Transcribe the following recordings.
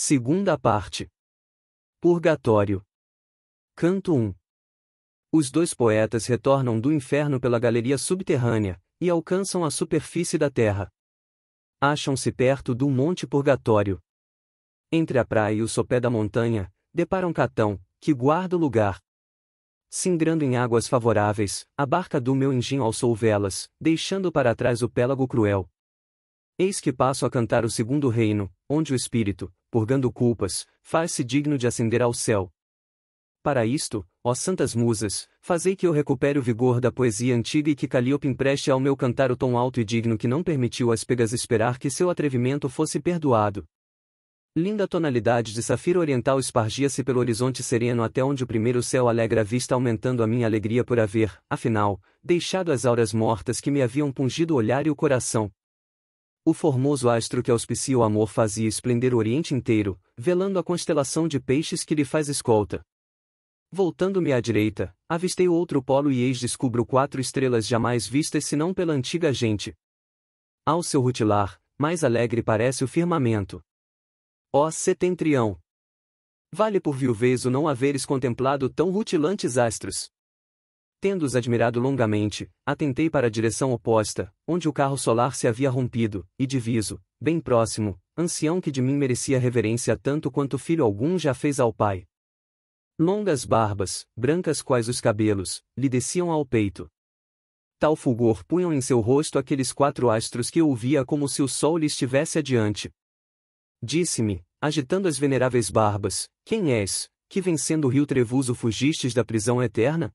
Segunda parte. Purgatório. Canto 1. Os dois poetas retornam do inferno pela galeria subterrânea, e alcançam a superfície da terra. Acham-se perto do Monte Purgatório. Entre a praia e o sopé da montanha, deparam Catão, que guarda o lugar. Singrando em águas favoráveis, a barca do meu engenho alçou velas, deixando para trás o pélago cruel. Eis que passo a cantar o segundo reino, onde o espírito, purgando culpas, faz-se digno de ascender ao céu. Para isto, ó santas musas, fazei que eu recupere o vigor da poesia antiga e que Calíope empreste ao meu cantar o tom alto e digno que não permitiu às pegas esperar que seu atrevimento fosse perdoado. Linda tonalidade de safira oriental espargia-se pelo horizonte sereno até onde o primeiro céu alegra a vista, aumentando a minha alegria por haver, afinal, deixado as auras mortas que me haviam pungido o olhar e o coração. O formoso astro que auspicia o amor fazia esplender o oriente inteiro, velando a constelação de peixes que lhe faz escolta. Voltando-me à direita, avistei o outro polo e eis descubro 4 estrelas jamais vistas senão pela antiga gente. Ao seu rutilar, mais alegre parece o firmamento. Ó setentrião! Vale por viuvez o não haveres contemplado tão rutilantes astros. Tendo-os admirado longamente, atentei para a direção oposta, onde o carro solar se havia rompido, e diviso, bem próximo, ancião que de mim merecia reverência tanto quanto filho algum já fez ao pai. Longas barbas, brancas quais os cabelos, lhe desciam ao peito. Tal fulgor punham em seu rosto aqueles 4 astros que eu via como se o sol lhe estivesse adiante. Disse-me, agitando as veneráveis barbas, quem és, que vencendo o rio Trevuso fugistes da prisão eterna?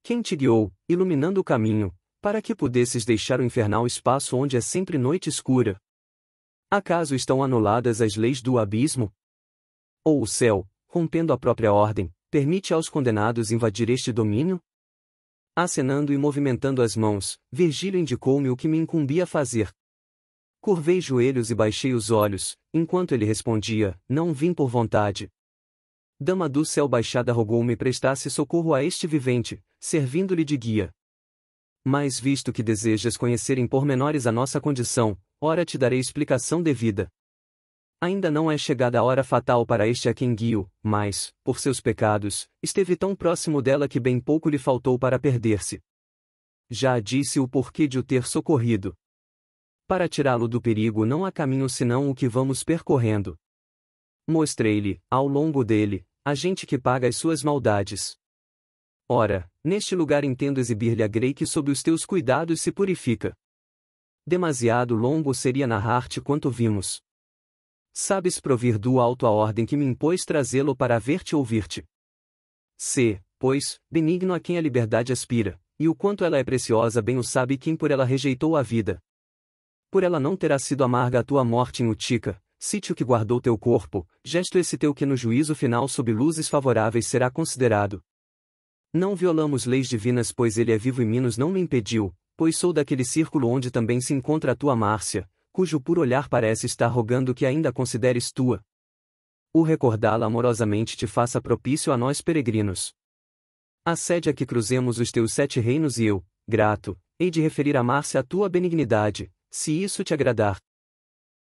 Quem te guiou, iluminando o caminho, para que pudesses deixar o infernal espaço onde é sempre noite escura? Acaso estão anuladas as leis do abismo? Ou o céu, rompendo a própria ordem, permite aos condenados invadir este domínio? Acenando e movimentando as mãos, Virgílio indicou-me o que me incumbia fazer. Curvei joelhos e baixei os olhos, enquanto ele respondia, não vim por vontade. Dama do céu baixada rogou-me prestasse socorro a este vivente, servindo-lhe de guia. Mas visto que desejas conhecer em pormenores a nossa condição, ora te darei explicação devida. Ainda não é chegada a hora fatal para este a quem guio, mas, por seus pecados, esteve tão próximo dela que bem pouco lhe faltou para perder-se. Já disse o porquê de o ter socorrido. Para tirá-lo do perigo não há caminho senão o que vamos percorrendo. Mostrei-lhe, ao longo dele, a gente que paga as suas maldades. Ora, neste lugar entendo exibir-lhe a grei que sob os teus cuidados se purifica. Demasiado longo seria narrar-te quanto vimos. Sabes provir do alto a ordem que me impôs trazê-lo para ver-te e ouvir-te. Sê, pois, benigno a quem a liberdade aspira, e o quanto ela é preciosa bem o sabe quem por ela rejeitou a vida. Por ela não terá sido amarga a tua morte em Utica, sítio que guardou teu corpo, gesto esse teu que no juízo final sob luzes favoráveis será considerado. Não violamos leis divinas pois ele é vivo e Minos não me impediu, pois sou daquele círculo onde também se encontra a tua Márcia, cujo puro olhar parece estar rogando que ainda consideres tua. O recordá-la amorosamente te faça propício a nós peregrinos. Acede a que cruzemos os teus 7 reinos e eu, grato, hei de referir a Márcia a tua benignidade, se isso te agradar.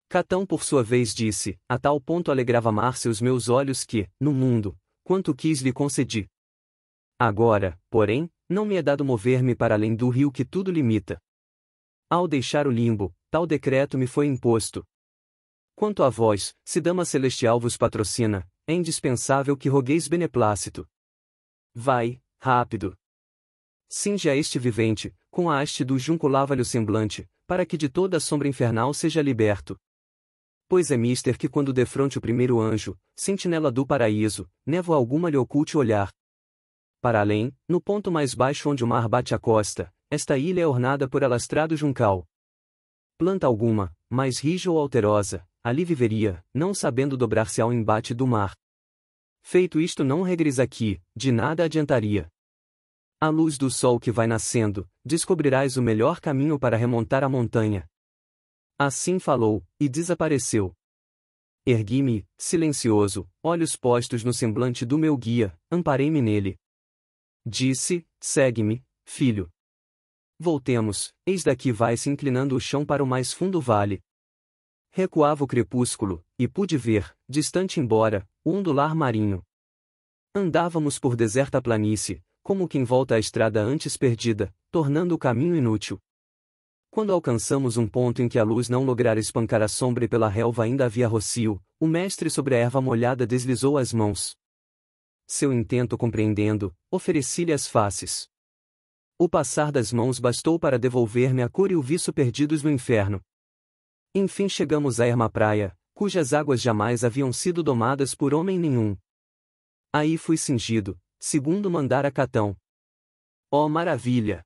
Catão por sua vez disse, a tal ponto alegrava Márcia os meus olhos que, no mundo, quanto quis lhe concedi. Agora, porém, não me é dado mover-me para além do rio que tudo limita. Ao deixar o limbo, tal decreto me foi imposto. Quanto a vós, se dama celestial vos patrocina, é indispensável que rogueis beneplácito. Vai, rápido. Cinge a este vivente, com a haste do junco lava-lhe o semblante, para que de toda a sombra infernal seja liberto. Pois é mister que quando defronte o primeiro anjo, sentinela do paraíso, névoa alguma lhe oculte o olhar. Para além, no ponto mais baixo onde o mar bate a costa, esta ilha é ornada por alastrado juncal. Planta alguma, mais rija ou alterosa, ali viveria, não sabendo dobrar-se ao embate do mar. Feito isto não regres aqui, de nada adiantaria. À luz do sol que vai nascendo, descobrirás o melhor caminho para remontar a montanha. Assim falou, e desapareceu. Ergui-me, silencioso, olhos postos no semblante do meu guia, amparei-me nele. Disse, segue-me, filho. Voltemos, eis daqui vai-se inclinando o chão para o mais fundo vale. Recuava o crepúsculo, e pude ver, distante embora, o ondular marinho. Andávamos por deserta planície, como quem volta à estrada antes perdida, tornando o caminho inútil. Quando alcançamos um ponto em que a luz não lograra espancar a sombra e pela relva ainda havia rocio, o mestre sobre a erva molhada deslizou as mãos. Seu intento compreendendo, ofereci-lhe as faces. O passar das mãos bastou para devolver-me a cor e o viço perdidos no inferno. Enfim chegamos à erma praia, cujas águas jamais haviam sido domadas por homem nenhum. Aí fui cingido, segundo mandara Catão. Oh maravilha!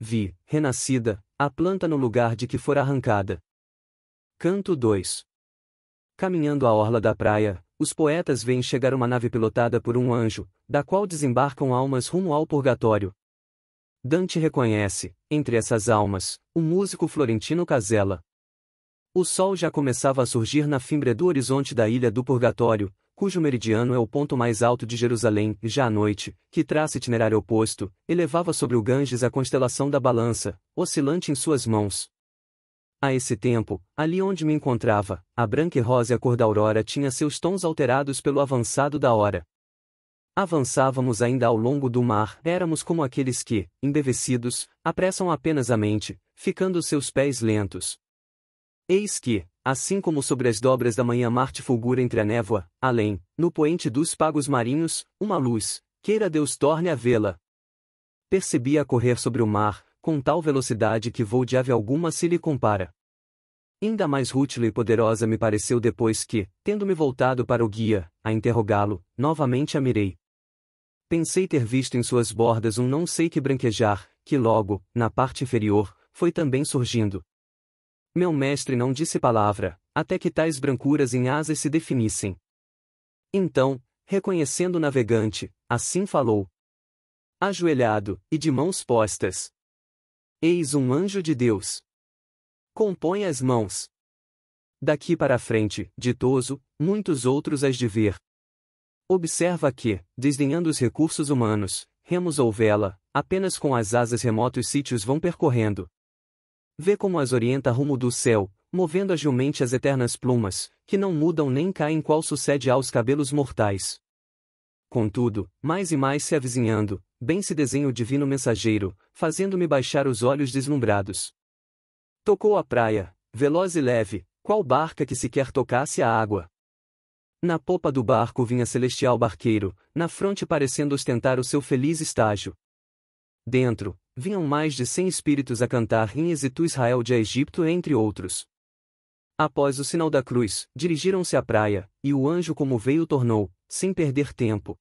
Vi, renascida, a planta no lugar de que fora arrancada. Canto 2. Caminhando à orla da praia, os poetas veem chegar uma nave pilotada por um anjo, da qual desembarcam almas rumo ao purgatório. Dante reconhece, entre essas almas, o músico florentino Casella. O sol já começava a surgir na fimbre do horizonte da ilha do Purgatório, cujo meridiano é o ponto mais alto de Jerusalém, e já à noite, que traça itinerário oposto, elevava sobre o Ganges a constelação da balança, oscilante em suas mãos. A esse tempo, ali onde me encontrava, a branca e rósea cor da aurora tinha seus tons alterados pelo avançado da hora. Avançávamos ainda ao longo do mar, éramos como aqueles que, embevecidos, apressam apenas a mente, ficando seus pés lentos. Eis que, assim como sobre as dobras da manhã Marte fulgura entre a névoa, além, no poente dos pagos marinhos, uma luz, queira Deus torne a vê-la. Percebi-a correr sobre o mar, com tal velocidade que voo de ave alguma se lhe compara. Ainda mais rútila e poderosa me pareceu depois que, tendo-me voltado para o guia, a interrogá-lo, novamente a mirei. Pensei ter visto em suas bordas um não sei que branquejar, que logo, na parte inferior, foi também surgindo. Meu mestre não disse palavra, até que tais brancuras em asas se definissem. Então, reconhecendo o navegante, assim falou. Ajoelhado, e de mãos postas. Eis um anjo de Deus. Compõe as mãos. Daqui para a frente, ditoso, muitos outros hás de ver. Observa que, desdenhando os recursos humanos, remos ou vela, apenas com as asas remotos sítios vão percorrendo. Vê como as orienta rumo do céu, movendo agilmente as eternas plumas, que não mudam nem caem qual sucede aos cabelos mortais. Contudo, mais e mais se avizinhando, bem se desenha o divino mensageiro, fazendo-me baixar os olhos deslumbrados. Tocou a praia, veloz e leve, qual barca que sequer tocasse a água. Na popa do barco vinha celestial barqueiro, na fronte parecendo ostentar o seu feliz estágio. Dentro, vinham mais de 100 espíritos a cantar em êxito Israel de Egipto entre outros. Após o sinal da cruz, dirigiram-se à praia, e o anjo como veio tornou, sem perder tempo.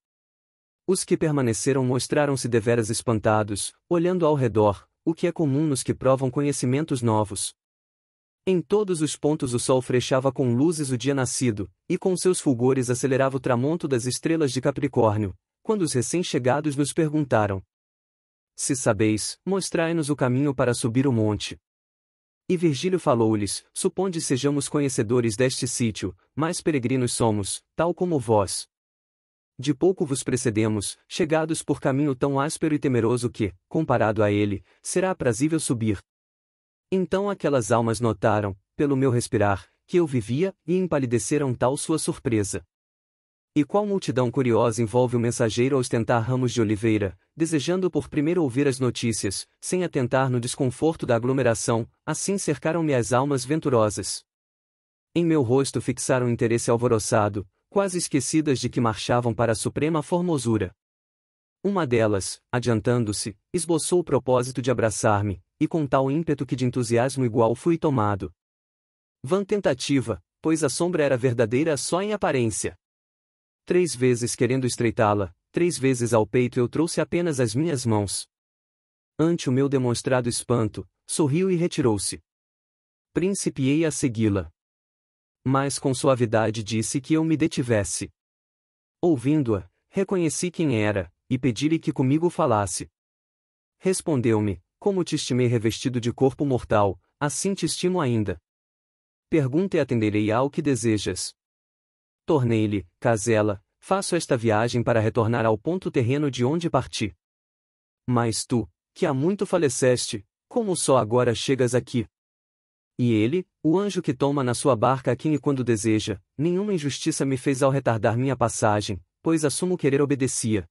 Os que permaneceram mostraram-se deveras espantados, olhando ao redor, o que é comum nos que provam conhecimentos novos. Em todos os pontos o sol frechava com luzes o dia nascido, e com seus fulgores acelerava o tramonto das estrelas de Capricórnio, quando os recém-chegados nos perguntaram: se sabeis, mostrai-nos o caminho para subir o monte. E Virgílio falou-lhes: suponde sejamos conhecedores deste sítio, mas peregrinos somos, tal como vós. De pouco vos precedemos, chegados por caminho tão áspero e temeroso que, comparado a ele, será aprazível subir. Então aquelas almas notaram, pelo meu respirar, que eu vivia, e empalideceram tal sua surpresa. E qual multidão curiosa envolve o mensageiro a ostentar ramos de oliveira, desejando por primeiro ouvir as notícias, sem atentar no desconforto da aglomeração, assim cercaram-me as almas venturosas. Em meu rosto fixaram interesse alvoroçado, quase esquecidas de que marchavam para a suprema formosura. Uma delas, adiantando-se, esboçou o propósito de abraçar-me, e com tal ímpeto que de entusiasmo igual fui tomado. Vã tentativa, pois a sombra era verdadeira só em aparência. 3 vezes querendo estreitá-la, 3 vezes ao peito eu trouxe apenas as minhas mãos. Ante o meu demonstrado espanto, sorriu e retirou-se. Principiei a segui-la. Mas com suavidade disse que eu me detivesse. Ouvindo-a, reconheci quem era, e pedi-lhe que comigo falasse. Respondeu-me: como te estimei revestido de corpo mortal, assim te estimo ainda. Pergunta e atenderei ao que desejas. Tornei-lhe: Casella, faço esta viagem para retornar ao ponto terreno de onde parti. Mas tu, que há muito faleceste, como só agora chegas aqui? E ele, o anjo que toma na sua barca a quem e quando deseja, nenhuma injustiça me fez ao retardar minha passagem, pois assumo querer obedecia.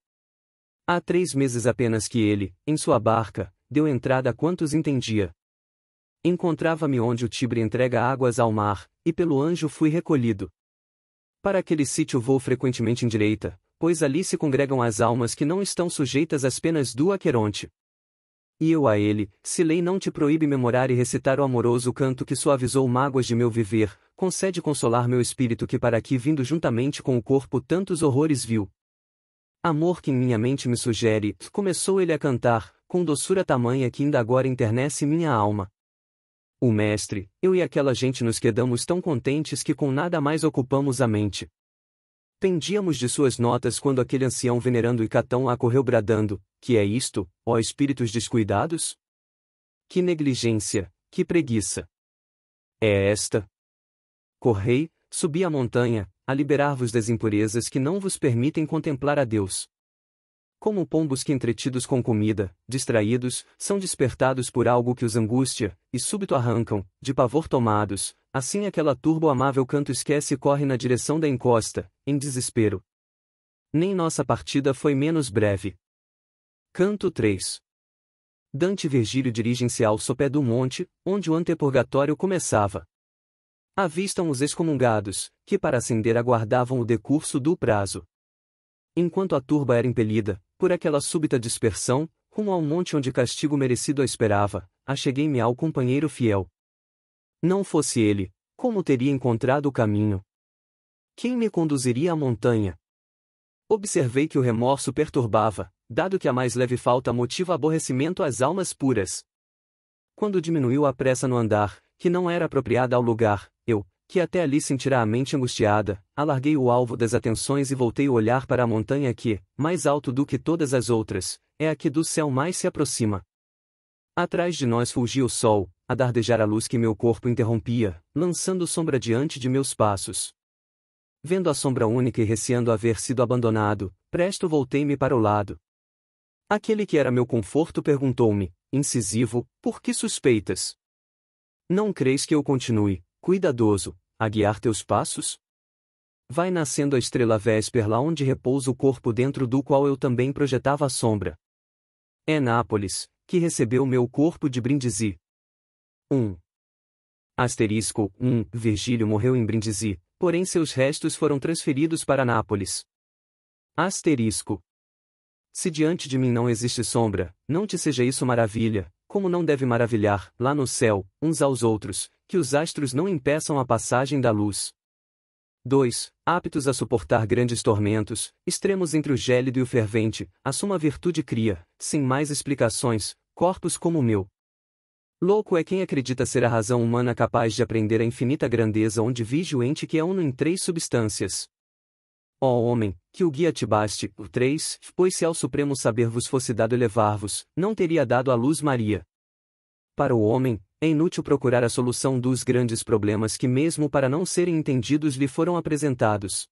Há 3 meses apenas que ele, em sua barca, deu entrada a quantos entendia. Encontrava-me onde o Tibre entrega águas ao mar, e pelo anjo fui recolhido. Para aquele sítio vou frequentemente em direita, pois ali se congregam as almas que não estão sujeitas às penas do Aqueronte. E eu a ele, se lei não te proíbe memorar e recitar o amoroso canto que suavizou mágoas de meu viver, concede consolar meu espírito que para aqui vindo juntamente com o corpo tantos horrores viu. Amor que em minha mente me sugere, começou ele a cantar, com doçura tamanha que ainda agora enternece minha alma. O mestre, eu e aquela gente nos quedamos tão contentes que com nada mais ocupamos a mente. Pendíamos de suas notas quando aquele ancião venerando Icatão acorreu bradando: que é isto, ó espíritos descuidados? Que negligência, que preguiça! É esta. Correi, subi a montanha, a liberar-vos das impurezas que não vos permitem contemplar a Deus. Como pombos que entretidos com comida, distraídos, são despertados por algo que os angustia, e súbito arrancam, de pavor tomados, assim aquela turba o amável canto esquece e corre na direção da encosta, em desespero. Nem nossa partida foi menos breve. Canto 3. Dante e Virgílio dirigem-se ao sopé do monte, onde o antepurgatório começava. Avistam os excomungados, que para ascender aguardavam o decurso do prazo. Enquanto a turba era impelida, por aquela súbita dispersão, rumo ao monte onde castigo merecido a esperava, acheguei-me ao companheiro fiel. Não fosse ele, como teria encontrado o caminho? Quem me conduziria à montanha? Observei que o remorso perturbava, dado que a mais leve falta motiva aborrecimento às almas puras. Quando diminuiu a pressa no andar, que não era apropriada ao lugar, eu, que até ali sentirá a mente angustiada, alarguei o alvo das atenções e voltei o olhar para a montanha que, mais alto do que todas as outras, é a que do céu mais se aproxima. Atrás de nós fulgia o sol, a dardejar a luz que meu corpo interrompia, lançando sombra diante de meus passos. Vendo a sombra única e receando haver sido abandonado, presto voltei-me para o lado. Aquele que era meu conforto perguntou-me, incisivo: por que suspeitas? Não crês que eu continue, cuidadoso, a guiar teus passos? Vai nascendo a estrela vésper lá onde repousa o corpo dentro do qual eu também projetava a sombra. É Nápoles, que recebeu meu corpo de Brindisi. 1. Asterisco 1. Virgílio morreu em Brindisi, porém seus restos foram transferidos para Nápoles. Asterisco. Se diante de mim não existe sombra, não te seja isso maravilha, como não deve maravilhar, lá no céu, uns aos outros, que os astros não impeçam a passagem da luz. 2. Aptos a suportar grandes tormentos, extremos entre o gélido e o fervente, a suma virtude cria, sem mais explicações, corpos como o meu. Louco é quem acredita ser a razão humana capaz de aprender a infinita grandeza onde vige o ente que é uno em 3 substâncias. Ó homem, que o guia te baste, o 3, pois se ao supremo saber vos fosse dado elevar-vos, não teria dado à luz Maria. Para o homem, é inútil procurar a solução dos grandes problemas que mesmo para não serem entendidos lhe foram apresentados.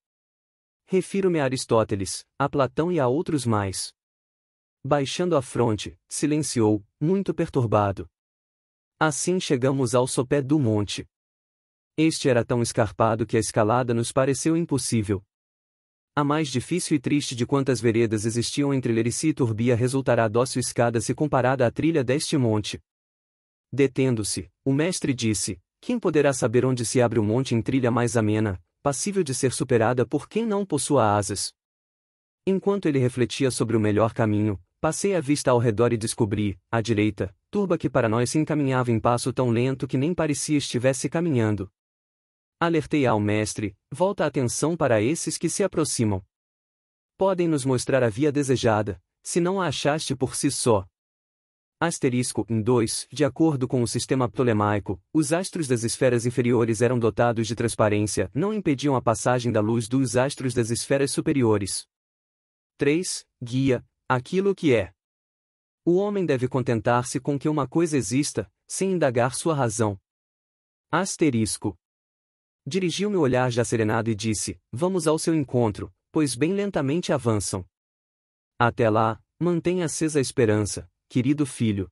Refiro-me a Aristóteles, a Platão e a outros mais. Baixando a fronte, silenciou, muito perturbado. Assim chegamos ao sopé do monte. Este era tão escarpado que a escalada nos pareceu impossível. A mais difícil e triste de quantas veredas existiam entre Lerici e Turbia resultará a dócil escada se comparada à trilha deste monte. Detendo-se, o mestre disse: quem poderá saber onde se abre o monte em trilha mais amena, passível de ser superada por quem não possua asas? Enquanto ele refletia sobre o melhor caminho, passei a vista ao redor e descobri, à direita, turba que para nós se encaminhava em passo tão lento que nem parecia estivesse caminhando. Alertei ao mestre: volta a atenção para esses que se aproximam. Podem nos mostrar a via desejada, se não a achaste por si só. Asterisco 2. De acordo com o sistema ptolemaico, os astros das esferas inferiores eram dotados de transparência, não impediam a passagem da luz dos astros das esferas superiores. 3. Guia, aquilo que é. O homem deve contentar-se com que uma coisa exista, sem indagar sua razão. Asterisco. Dirigiu-me o olhar já serenado e disse: vamos ao seu encontro, pois bem lentamente avançam. Até lá, mantenha acesa a esperança, querido filho.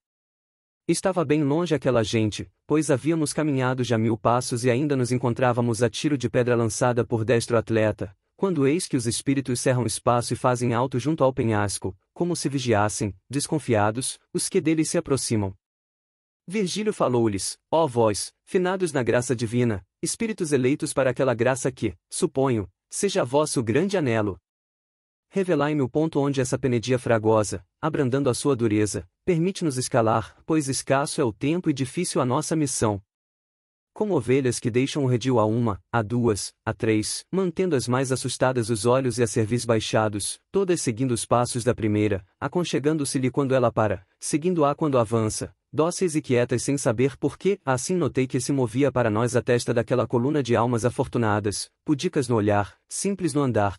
Estava bem longe aquela gente, pois havíamos caminhado já 1000 passos e ainda nos encontrávamos a tiro de pedra lançada por destro atleta, quando eis que os espíritos cerram espaço e fazem alto junto ao penhasco, como se vigiassem, desconfiados, os que deles se aproximam. Virgílio falou-lhes: ó vós, finados na graça divina, espíritos eleitos para aquela graça que, suponho, seja vosso grande anelo. Revelai-me o ponto onde essa penedia fragosa, abrandando a sua dureza, permite-nos escalar, pois escasso é o tempo e difícil a nossa missão. Como ovelhas que deixam o redil a uma, a duas, a três, mantendo as mais assustadas os olhos e a cerviz baixados, todas seguindo os passos da primeira, aconchegando-se-lhe quando ela para, seguindo-a quando avança, dóceis e quietas sem saber por quê, assim notei que se movia para nós a testa daquela coluna de almas afortunadas, pudicas no olhar, simples no andar.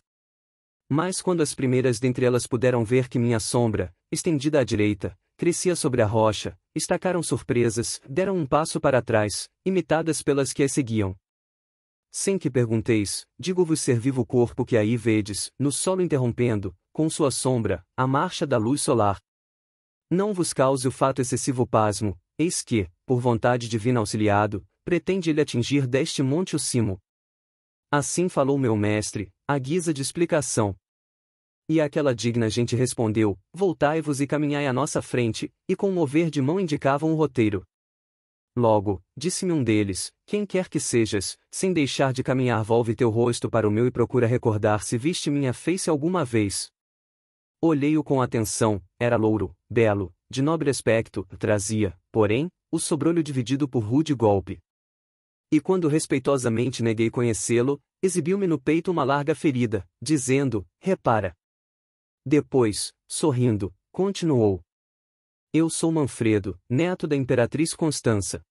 Mas quando as primeiras dentre elas puderam ver que minha sombra, estendida à direita, crescia sobre a rocha, estacaram surpresas, deram um passo para trás, imitadas pelas que as seguiam. Sem que pergunteis, digo-vos ser vivo o corpo que aí vedes, no solo interrompendo, com sua sombra, a marcha da luz solar. Não vos cause o fato excessivo pasmo, eis que, por vontade divina auxiliado, pretende ele atingir deste monte o cimo. Assim falou meu mestre, à guisa de explicação. E aquela digna gente respondeu: voltai-vos e caminhai à nossa frente, e com um mover de mão indicavam o roteiro. Logo, disse-me um deles: quem quer que sejas, sem deixar de caminhar volve teu rosto para o meu e procura recordar se viste minha face alguma vez. Olhei-o com atenção, era louro, belo, de nobre aspecto, trazia, porém, o sobrolho dividido por rude golpe. E quando respeitosamente neguei conhecê-lo, exibiu-me no peito uma larga ferida, dizendo: repara. Depois, sorrindo, continuou: eu sou Manfredo, neto da imperatriz Constança.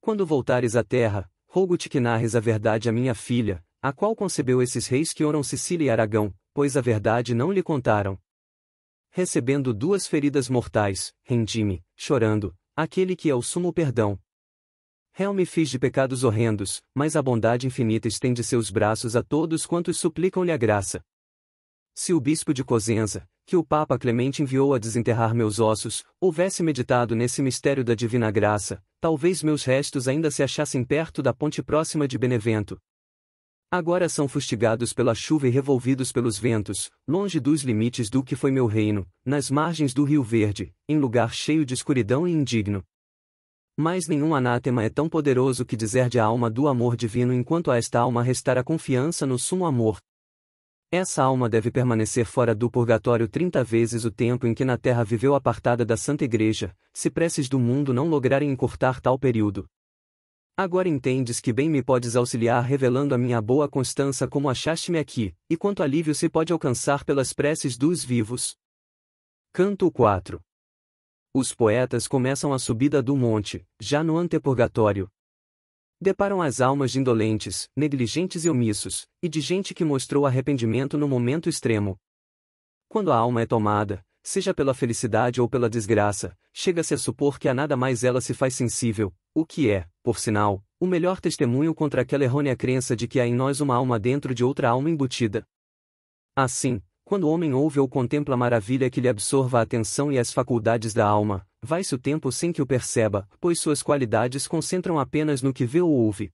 Quando voltares à terra, rogo-te que narres a verdade à minha filha, a qual concebeu esses reis que honram Sicília e Aragão, pois a verdade não lhe contaram. Recebendo 2 feridas mortais, rendi-me, chorando, àquele que é o sumo perdão. Réu me fiz de pecados horrendos, mas a bondade infinita estende seus braços a todos quantos suplicam-lhe a graça. Se o bispo de Cosenza, que o Papa Clemente enviou a desenterrar meus ossos, houvesse meditado nesse mistério da divina graça, talvez meus restos ainda se achassem perto da ponte próxima de Benevento. Agora são fustigados pela chuva e revolvidos pelos ventos, longe dos limites do que foi meu reino, nas margens do Rio Verde, em lugar cheio de escuridão e indigno. Mas nenhum anátema é tão poderoso que deserde a alma do amor divino enquanto a esta alma restar a confiança no sumo amor. Essa alma deve permanecer fora do purgatório 30 vezes o tempo em que na terra viveu apartada da Santa Igreja, se preces do mundo não lograrem encurtar tal período. Agora entendes que bem me podes auxiliar revelando a minha boa constança como achaste-me aqui, e quanto alívio se pode alcançar pelas preces dos vivos. Canto 4. Os poetas começam a subida do monte, já no antepurgatório. Deparam as almas de indolentes, negligentes e omissos, e de gente que mostrou arrependimento no momento extremo. Quando a alma é tomada, seja pela felicidade ou pela desgraça, chega-se a supor que a nada mais ela se faz sensível, o que é, por sinal, o melhor testemunho contra aquela errônea crença de que há em nós uma alma dentro de outra alma embutida. Assim, quando o homem ouve ou contempla a maravilha que lhe absorva a atenção e as faculdades da alma, vai-se o tempo sem que o perceba, pois suas qualidades concentram apenas no que vê ou ouve.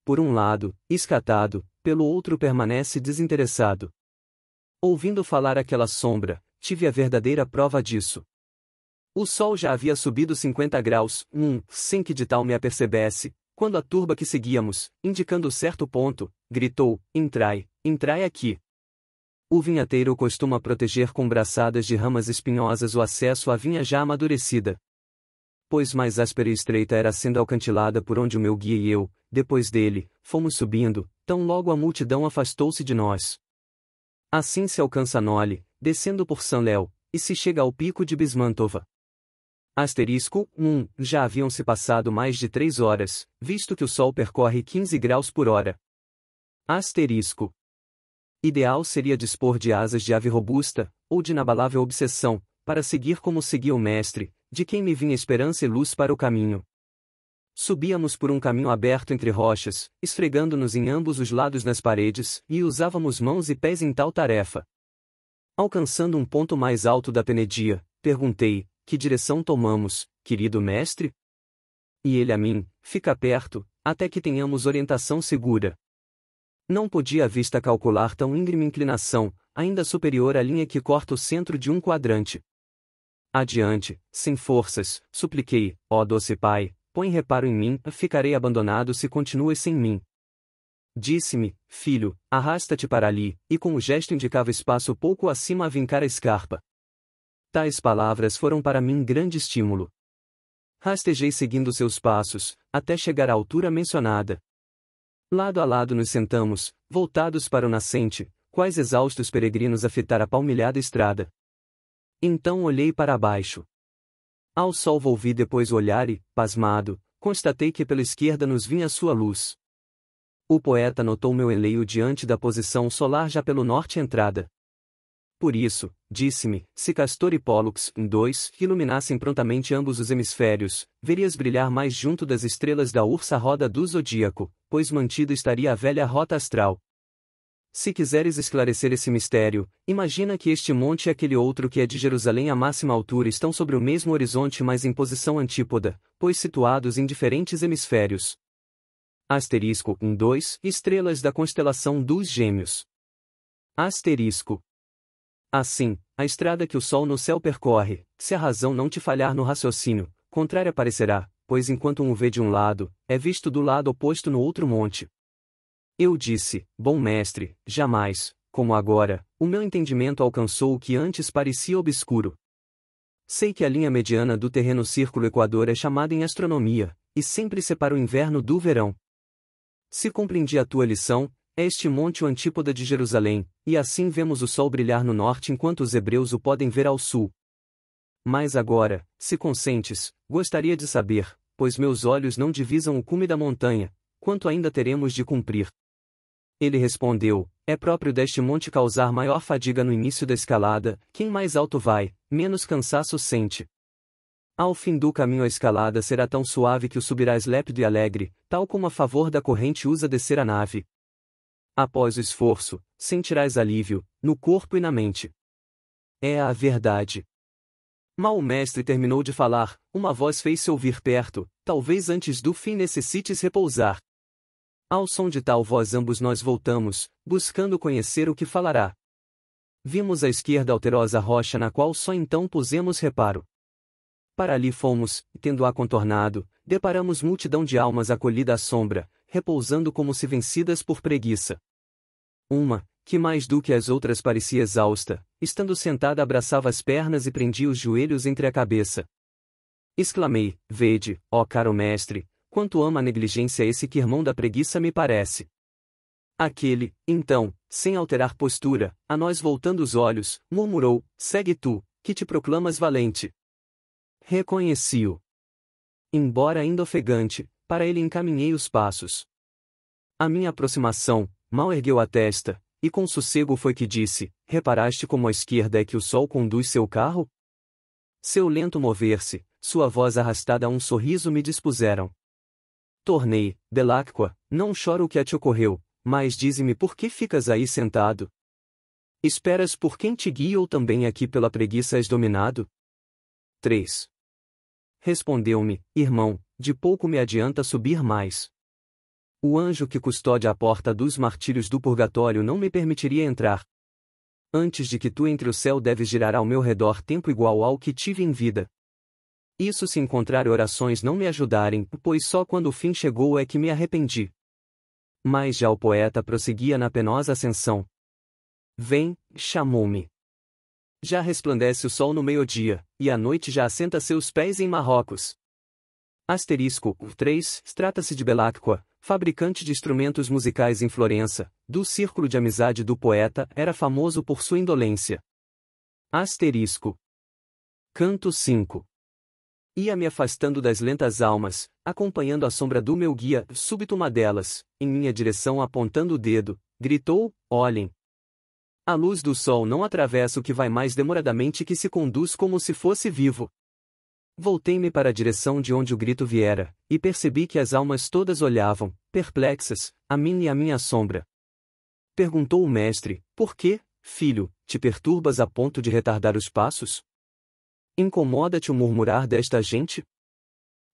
Por um lado, escatado, pelo outro permanece desinteressado. Ouvindo falar aquela sombra, tive a verdadeira prova disso. O sol já havia subido 50 graus, sem que de tal me apercebesse, quando a turba que seguíamos, indicando certo ponto, gritou: entrai, entrai aqui. O vinhateiro costuma proteger com braçadas de ramas espinhosas o acesso à vinha já amadurecida. Pois mais áspera e estreita era sendo alcantilada por onde o meu guia e eu, depois dele, fomos subindo, tão logo a multidão afastou-se de nós. Assim se alcança Nole, descendo por São Léo, e se chega ao pico de Bismantova. Já haviam-se passado mais de 3 horas, visto que o sol percorre 15 graus por hora. Asterisco. Ideal seria dispor de asas de ave robusta, ou de inabalável obsessão, para seguir como seguia o mestre, de quem me vinha esperança e luz para o caminho. Subíamos por um caminho aberto entre rochas, esfregando-nos em ambos os lados nas paredes, e usávamos mãos e pés em tal tarefa. Alcançando um ponto mais alto da penedia, perguntei: que direção tomamos, querido mestre? E ele a mim: fica perto, até que tenhamos orientação segura. Não podia a vista calcular tão íngreme inclinação, ainda superior à linha que corta o centro de um quadrante. Adiante, sem forças, supliquei: ó doce pai, põe reparo em mim, ficarei abandonado se continuas sem mim. Disse-me: filho, arrasta-te para ali, e com o gesto indicava espaço pouco acima a vincar a escarpa. Tais palavras foram para mim grande estímulo. Rastejei seguindo seus passos, até chegar à altura mencionada. Lado a lado nos sentamos, voltados para o nascente, quais exaustos peregrinos a fitar a palmilhada estrada. Então olhei para baixo. Ao sol volvi depois o olhar e, pasmado, constatei que pela esquerda nos vinha sua luz. O poeta notou meu enleio diante da posição solar já pelo norte entrada. Por isso, disse-me, se Castor e Pólux, dois, iluminassem prontamente ambos os hemisférios, verias brilhar mais junto das estrelas da ursa roda do zodíaco, pois mantida estaria a velha rota astral. Se quiseres esclarecer esse mistério, imagina que este monte e aquele outro que é de Jerusalém à máxima altura estão sobre o mesmo horizonte mas em posição antípoda, pois situados em diferentes hemisférios. Asterisco 2 estrelas da constelação dos Gêmeos. Asterisco. Assim, a estrada que o Sol no céu percorre, se a razão não te falhar no raciocínio, contrária parecerá, pois enquanto um o vê de um lado, é visto do lado oposto no outro monte. Eu disse: bom mestre, jamais, como agora, o meu entendimento alcançou o que antes parecia obscuro. Sei que a linha mediana do terreno círculo-equador é chamada em astronomia, e sempre separa o inverno do verão. Se compreendi a tua lição, é este monte o antípoda de Jerusalém, e assim vemos o sol brilhar no norte enquanto os hebreus o podem ver ao sul. Mas agora, se consentes, gostaria de saber, pois meus olhos não divisam o cume da montanha, quanto ainda teremos de cumprir. Ele respondeu: é próprio deste monte causar maior fadiga no início da escalada, quem mais alto vai, menos cansaço sente. Ao fim do caminho a escalada será tão suave que o subirás lépido e alegre, tal como a favor da corrente usa descer a nave. Após o esforço, sentirás alívio, no corpo e na mente. É a verdade. Mal o mestre terminou de falar, uma voz fez-se ouvir perto: talvez antes do fim necessites repousar. Ao som de tal voz ambos nós voltamos, buscando conhecer o que falará. Vimos à esquerda a alterosa rocha na qual só então pusemos reparo. Para ali fomos, e tendo-a contornado, deparamos multidão de almas acolhida à sombra, repousando como se vencidas por preguiça. Uma, que mais do que as outras parecia exausta, estando sentada abraçava as pernas e prendia os joelhos entre a cabeça. Exclamei: vede, ó caro mestre, quanto ama a negligência esse que irmão da preguiça me parece. Aquele, então, sem alterar postura, a nós voltando os olhos, murmurou: segue tu, que te proclamas valente. Reconheci-o. Embora ainda ofegante, para ele encaminhei os passos. A minha aproximação, mal ergueu a testa, e com sossego foi que disse: reparaste como à esquerda é que o sol conduz seu carro? Seu lento mover-se, sua voz arrastada a um sorriso me dispuseram. Tornei: Belacqua, não choro o que a te ocorreu, mas dize-me por que ficas aí sentado? Esperas por quem te guia ou também aqui pela preguiça és dominado? 3. Respondeu-me: irmão, de pouco me adianta subir mais. O anjo que custódia a porta dos martírios do purgatório não me permitiria entrar. Antes de que tu entre o céu deves girar ao meu redor tempo igual ao que tive em vida. Isso se em contrário orações não me ajudarem, pois só quando o fim chegou é que me arrependi. Mas já o poeta prosseguia na penosa ascensão. Vem, chamou-me. Já resplandece o sol no meio-dia, e a noite já assenta seus pés em Marrocos. Asterisco 3. Trata-se de Belacqua, fabricante de instrumentos musicais em Florença, do círculo de amizade do poeta, era famoso por sua indolência. Asterisco. Canto 5. Ia me afastando das lentas almas, acompanhando a sombra do meu guia, súbito uma delas, em minha direção apontando o dedo, gritou: olhem! A luz do sol não atravessa o que vai mais demoradamente que se conduz como se fosse vivo. Voltei-me para a direção de onde o grito viera, e percebi que as almas todas olhavam, perplexas, a mim e a minha sombra. Perguntou o mestre: por que, filho, te perturbas a ponto de retardar os passos? Incomoda-te o murmurar desta gente?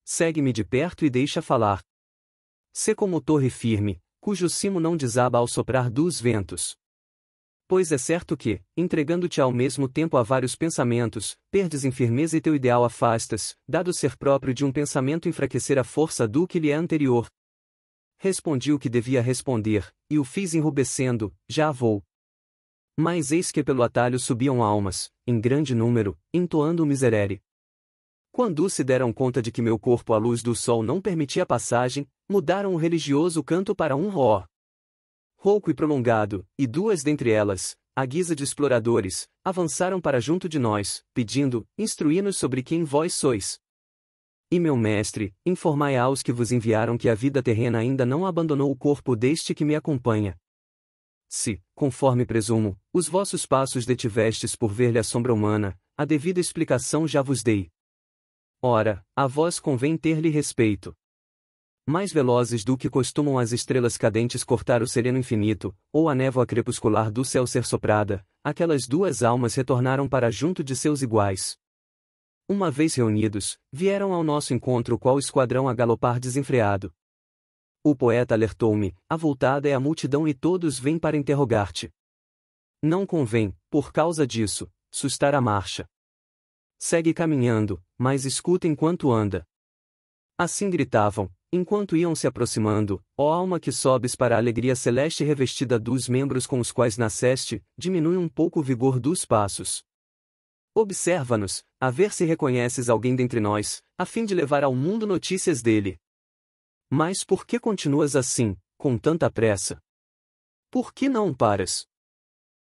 Segue-me de perto e deixa falar. Sê como torre firme, cujo cimo não desaba ao soprar dos ventos. Pois é certo que, entregando-te ao mesmo tempo a vários pensamentos, perdes em firmeza e teu ideal afastas, dado ser próprio de um pensamento enfraquecer a força do que lhe é anterior. Respondi o que devia responder, e o fiz enrubescendo, já vou. Mas eis que pelo atalho subiam almas, em grande número, entoando o miserere. Quando se deram conta de que meu corpo à luz do sol não permitia passagem, mudaram o religioso canto para um ró rouco e prolongado, e duas dentre elas, à guisa de exploradores, avançaram para junto de nós, pedindo, instruí-nos sobre quem vós sois. E meu mestre, informai aos que vos enviaram que a vida terrena ainda não abandonou o corpo deste que me acompanha. Se, conforme presumo, os vossos passos detivestes por ver-lhe a sombra humana, a devida explicação já vos dei. Ora, a vós convém ter-lhe respeito. Mais velozes do que costumam as estrelas cadentes cortar o sereno infinito, ou a névoa crepuscular do céu ser soprada, aquelas duas almas retornaram para junto de seus iguais. Uma vez reunidos, vieram ao nosso encontro qual esquadrão a galopar desenfreado. O poeta alertou-me, avultada é a multidão e todos vêm para interrogar-te. Não convém, por causa disso, sustar a marcha. Segue caminhando, mas escuta enquanto anda. Assim gritavam, enquanto iam se aproximando, ó alma que sobes para a alegria celeste revestida dos membros com os quais nasceste, diminui um pouco o vigor dos passos. Observa-nos, a ver se reconheces alguém dentre nós, a fim de levar ao mundo notícias dele. Mas por que continuas assim, com tanta pressa? Por que não paras?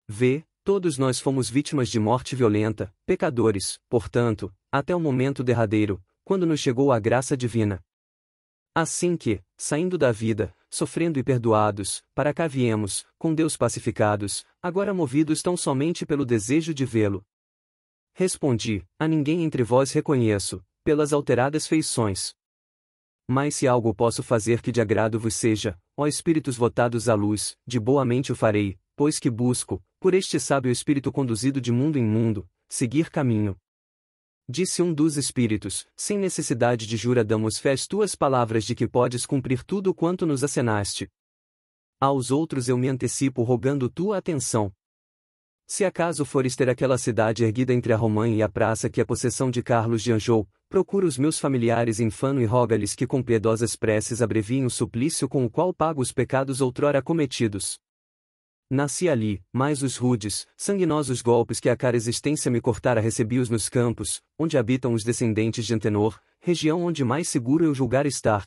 Vê, todos nós fomos vítimas de morte violenta, pecadores, portanto, até o momento derradeiro, quando nos chegou a graça divina. Assim que, saindo da vida, sofrendo e perdoados, para cá viemos, com Deus pacificados, agora movidos tão somente pelo desejo de vê-lo. Respondi, a ninguém entre vós reconheço, pelas alteradas feições. Mas se algo posso fazer que de agrado vos seja, ó espíritos votados à luz, de boa mente o farei, pois que busco, por este sábio espírito conduzido de mundo em mundo, seguir caminho. Disse um dos espíritos, sem necessidade de jura damos fé às tuas palavras de que podes cumprir tudo quanto nos acenaste. Aos outros eu me antecipo rogando tua atenção. Se acaso fores ter aquela cidade erguida entre a Romã e a praça que é possessão de Carlos de Anjou, procura os meus familiares em Fano e roga-lhes que com piedosas preces abreviem o suplício com o qual pago os pecados outrora cometidos. Nasci ali, mas os rudes, sanguinosos golpes que a cara existência me cortara recebi-os nos campos, onde habitam os descendentes de Antenor, região onde mais seguro eu julgar estar.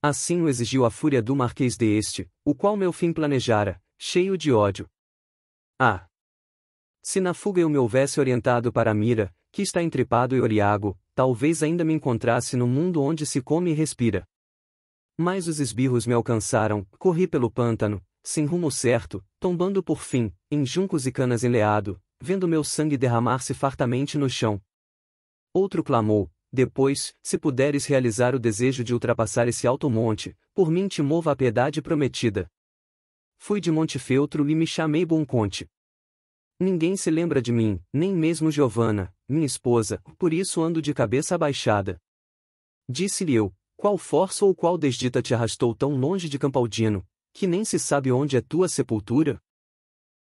Assim o exigiu a fúria do marquês de este, o qual meu fim planejara, cheio de ódio. Ah! Se na fuga eu me houvesse orientado para a mira, que está entre Pado e Oriago, talvez ainda me encontrasse no mundo onde se come e respira. Mas os esbirros me alcançaram, corri pelo pântano, sem rumo certo, tombando por fim, em juncos e canas enleado, vendo meu sangue derramar-se fartamente no chão. Outro clamou, depois, se puderes realizar o desejo de ultrapassar esse alto monte, por mim te mova a piedade prometida. Fui de Montefeltro e me chamei Bonconte. Ninguém se lembra de mim, nem mesmo Giovanna, minha esposa, por isso ando de cabeça abaixada. Disse-lhe eu, qual força ou qual desdita te arrastou tão longe de Campaldino, que nem se sabe onde é tua sepultura?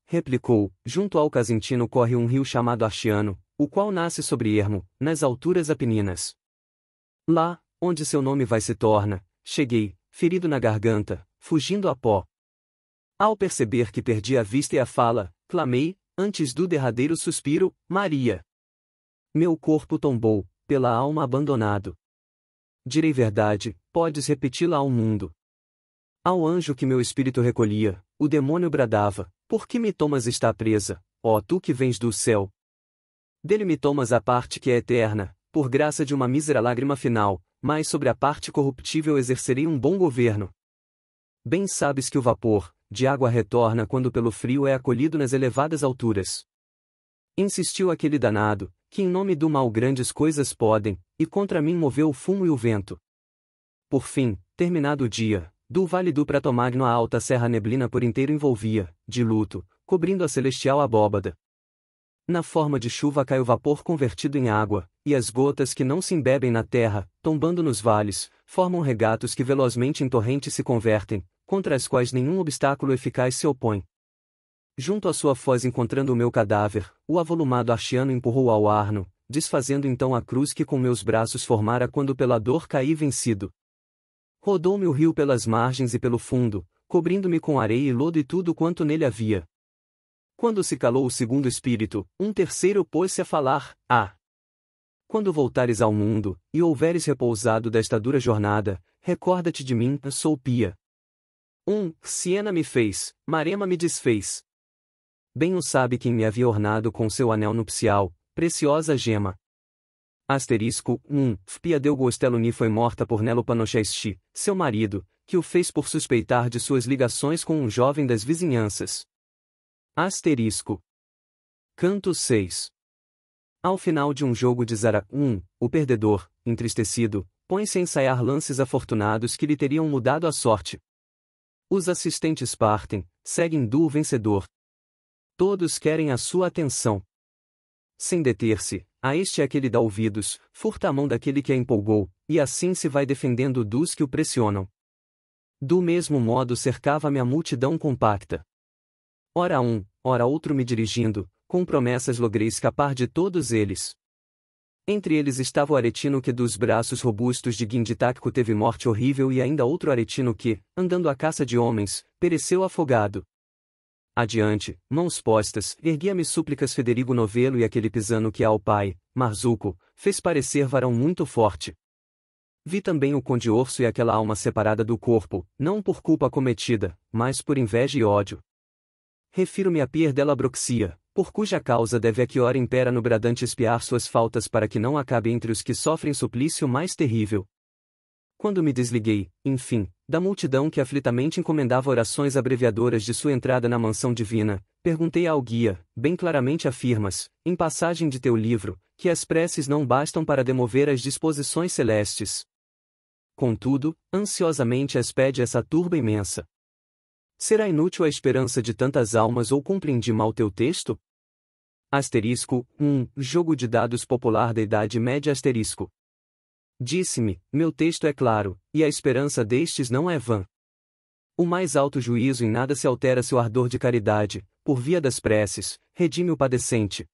Replicou, junto ao Casentino corre um rio chamado Archiano, o qual nasce sobre ermo, nas alturas apeninas. Lá, onde seu nome vai se torna, cheguei, ferido na garganta, fugindo a pó. Ao perceber que perdi a vista e a fala, clamei, antes do derradeiro suspiro, Maria. Meu corpo tombou, pela alma abandonado. Direi verdade, podes repeti-la ao mundo. Ao anjo que meu espírito recolhia, o demônio bradava, por que me tomas esta presa, ó tu que vens do céu? Dele me tomas a parte que é eterna, por graça de uma mísera lágrima final, mas sobre a parte corruptível exercerei um bom governo. Bem sabes que o vapor, de água retorna quando pelo frio é acolhido nas elevadas alturas. Insistiu aquele danado, que em nome do mal grandes coisas podem, e contra mim moveu o fumo e o vento. Por fim, terminado o dia, do vale do Pratomagno a alta serra neblina por inteiro envolvia, de luto, cobrindo a celestial abóbada. Na forma de chuva cai o vapor convertido em água, e as gotas que não se embebem na terra, tombando nos vales, formam regatos que velozmente em torrentes se convertem, contra as quais nenhum obstáculo eficaz se opõe. Junto à sua foz encontrando o meu cadáver, o avolumado archiano empurrou ao Arno, desfazendo então a cruz que com meus braços formara quando pela dor caí vencido. Rodou-me o rio pelas margens e pelo fundo, cobrindo-me com areia e lodo e tudo quanto nele havia. Quando se calou o segundo espírito, um terceiro pôs-se a falar: Quando voltares ao mundo, e houveres repousado desta dura jornada, recorda-te de mim, sou Pia. Siena me fez, Marema me desfez. Bem o sabe quem me havia ornado com seu anel nupcial, preciosa gema. Pia Delgosteluni foi morta por Nelo Panochesti, seu marido, que o fez por suspeitar de suas ligações com um jovem das vizinhanças. Canto 6. Ao final de um jogo de Zara, o perdedor, entristecido, põe-se a ensaiar lances afortunados que lhe teriam mudado a sorte. Os assistentes partem, seguem o vencedor. Todos querem a sua atenção. Sem deter-se, a este é aquele dá ouvidos, furta a mão daquele que a empolgou, e assim se vai defendendo dos que o pressionam. Do mesmo modo cercava-me a multidão compacta. Ora um, ora outro me dirigindo, com promessas logrei escapar de todos eles. Entre eles estava o aretino que dos braços robustos de Guinditáquico teve morte horrível e ainda outro aretino que, andando à caça de homens, pereceu afogado. Adiante, mãos postas, erguia-me súplicas Federigo Novello e aquele pisano que ao pai, Marzuco, fez parecer varão muito forte. Vi também o conde Orso e aquela alma separada do corpo, não por culpa cometida, mas por inveja e ódio. Refiro-me a Pier della Broxia, por cuja causa deve a que ora impera no bradante expiar suas faltas para que não acabe entre os que sofrem suplício mais terrível. Quando me desliguei, enfim, da multidão que aflitamente encomendava orações abreviadoras de sua entrada na mansão divina, perguntei ao guia: bem claramente afirmas, em passagem de teu livro, que as preces não bastam para demover as disposições celestes. Contudo, ansiosamente as pede essa turba imensa. Será inútil a esperança de tantas almas ou compreendi mal teu texto? Jogo de dados popular da Idade Média. Disse-me, meu texto é claro, e a esperança destes não é vã. O mais alto juízo em nada se altera seu ardor de caridade, por via das preces, redime o padecente.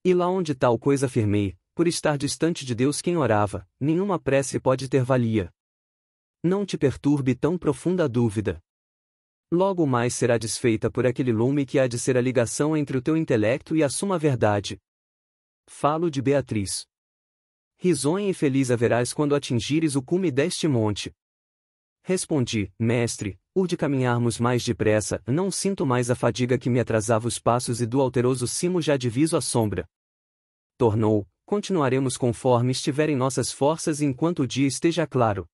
E lá onde tal coisa afirmei, por estar distante de Deus quem orava, nenhuma prece pode ter valia. Não te perturbe tão profunda dúvida. Logo mais será desfeita por aquele lume que há de ser a ligação entre o teu intelecto e a suma verdade. Falo de Beatriz. Risonha e feliz haverás quando atingires o cume deste monte. Respondi: mestre, urde caminharmos mais depressa, não sinto mais a fadiga que me atrasava os passos e do alteroso cimo já diviso a sombra. Tornou: continuaremos conforme estiverem nossas forças enquanto o dia esteja claro.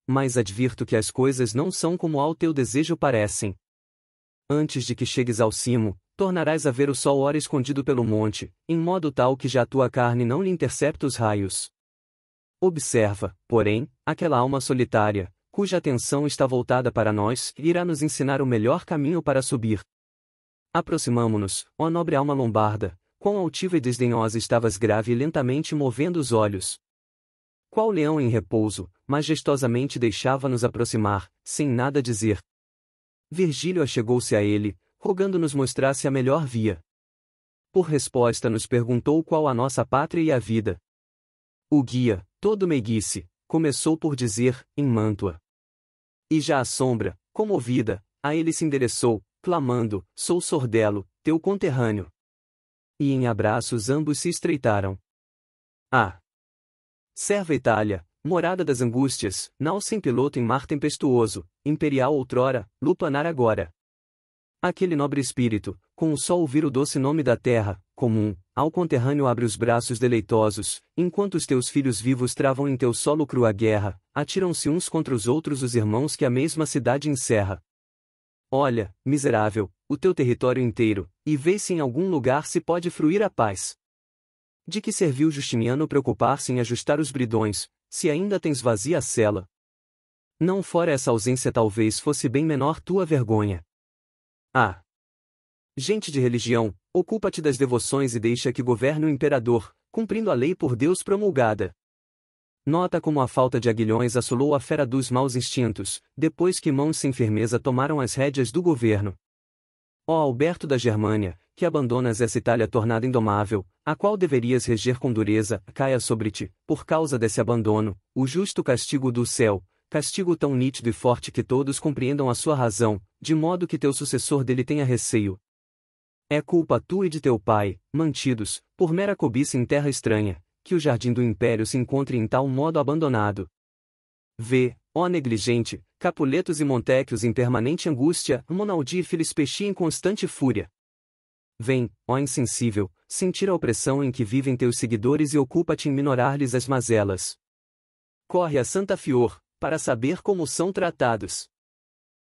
Mas advirto que as coisas não são como ao teu desejo parecem. Antes de que chegues ao cimo, tornarás a ver o sol ora escondido pelo monte, em modo tal que já a tua carne não lhe intercepta os raios. Observa, porém, aquela alma solitária, cuja atenção está voltada para nós, e irá nos ensinar o melhor caminho para subir. Aproximamo-nos, ó nobre alma lombarda, quão altiva e desdenhosa estavas grave e lentamente movendo os olhos. Qual leão em repouso, majestosamente deixava-nos aproximar, sem nada dizer. Virgílio achegou-se a ele, rogando-nos mostrasse a melhor via. Por resposta nos perguntou qual a nossa pátria e a vida. O guia, todo meiguice, começou por dizer, em Mântua. E já a sombra, comovida, a ele se endereçou, clamando: sou Sordello, teu conterrâneo. E em abraços ambos se estreitaram. Serva Itália, morada das angústias, nau sem piloto em mar tempestuoso, imperial outrora, lupanar agora. Aquele nobre espírito, com o sol ouvir o doce nome da terra, comum, ao conterrâneo abre os braços deleitosos, enquanto os teus filhos vivos travam em teu solo crua guerra, atiram-se uns contra os outros os irmãos que a mesma cidade encerra. Olha, miserável, o teu território inteiro, e vê se em algum lugar se pode fruir a paz. De que serviu Justiniano preocupar-se em ajustar os bridões, se ainda tens vazia a cela? Não fora essa ausência talvez fosse bem menor tua vergonha. Gente de religião, ocupa-te das devoções e deixa que governe o imperador, cumprindo a lei por Deus promulgada. Nota como a falta de aguilhões assolou a fera dos maus instintos, depois que mãos sem firmeza tomaram as rédeas do governo. Ó Alberto da Germânia, que abandonas essa Itália tornada indomável, a qual deverias reger com dureza, caia sobre ti, por causa desse abandono, o justo castigo do céu, castigo tão nítido e forte que todos compreendam a sua razão, de modo que teu sucessor dele tenha receio. É culpa tua e de teu pai, mantidos, por mera cobiça em terra estranha, que o jardim do império se encontre em tal modo abandonado. Vê, ó negligente, Capuletos e Montecchios em permanente angústia, Monaldi e Filispechy em constante fúria. Vem, ó insensível, sentir a opressão em que vivem teus seguidores e ocupa-te em minorar-lhes as mazelas. Corre a Santa Fior, para saber como são tratados.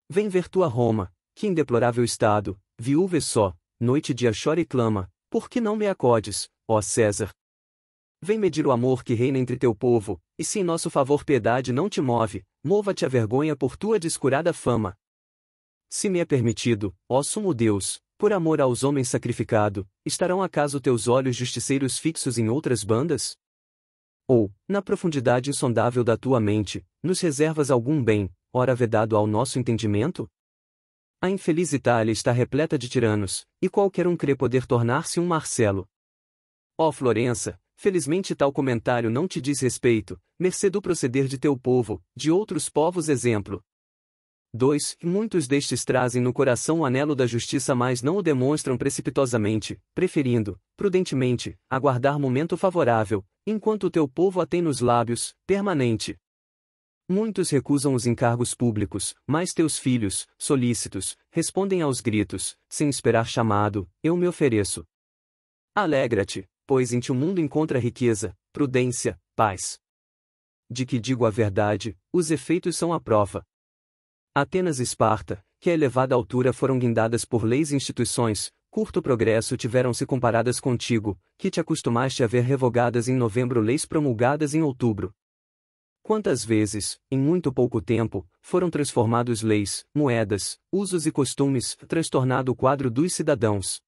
Vem ver tua Roma, que em deplorável estado, viúva e só, noite e dia chora e clama, por que não me acordes, ó César? Vem medir o amor que reina entre teu povo, e se em nosso favor piedade não te move, mova-te a vergonha por tua descurada fama. Se me é permitido, ó sumo Deus, por amor aos homens sacrificado, estarão acaso teus olhos justiceiros fixos em outras bandas? Ou, na profundidade insondável da tua mente, nos reservas algum bem, ora vedado ao nosso entendimento? A infeliz Itália está repleta de tiranos, e qualquer um crê poder tornar-se um Marcelo. Ó Florença, felizmente tal comentário não te diz respeito, mercê do proceder de teu povo, de outros povos exemplo. 2. Muitos destes trazem no coração o anelo da justiça mas não o demonstram precipitosamente, preferindo, prudentemente, aguardar momento favorável, enquanto o teu povo a tem nos lábios, permanente. Muitos recusam os encargos públicos, mas teus filhos, solícitos, respondem aos gritos, sem esperar chamado, eu me ofereço. Alegra-te, pois em ti o mundo encontra riqueza, prudência, paz. De que digo a verdade, os efeitos são a prova. Atenas e Esparta, que a elevada altura foram guindadas por leis e instituições, curto progresso tiveram-se comparadas contigo, que te acostumaste a ver revogadas em novembro leis promulgadas em outubro. Quantas vezes, em muito pouco tempo, foram transformados leis, moedas, usos e costumes, transtornado o quadro dos cidadãos.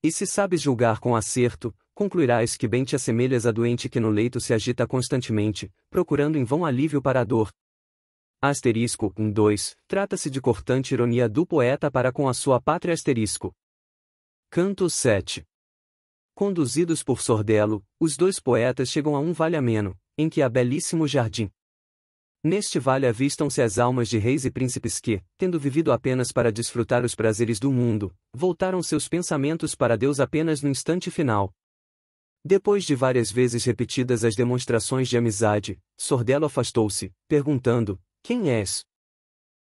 E se sabes julgar com acerto, concluirás que bem te assemelhas a doente que no leito se agita constantemente, procurando em vão alívio para a dor. Asterisco 2. Trata-se de cortante ironia do poeta para com a sua pátria. Asterisco. Canto 7. Conduzidos por Sordello, os dois poetas chegam a um vale ameno, em que há belíssimo jardim. Neste vale avistam-se as almas de reis e príncipes que, tendo vivido apenas para desfrutar os prazeres do mundo, voltaram seus pensamentos para Deus apenas no instante final. Depois de várias vezes repetidas as demonstrações de amizade, Sordello afastou-se, perguntando: quem és?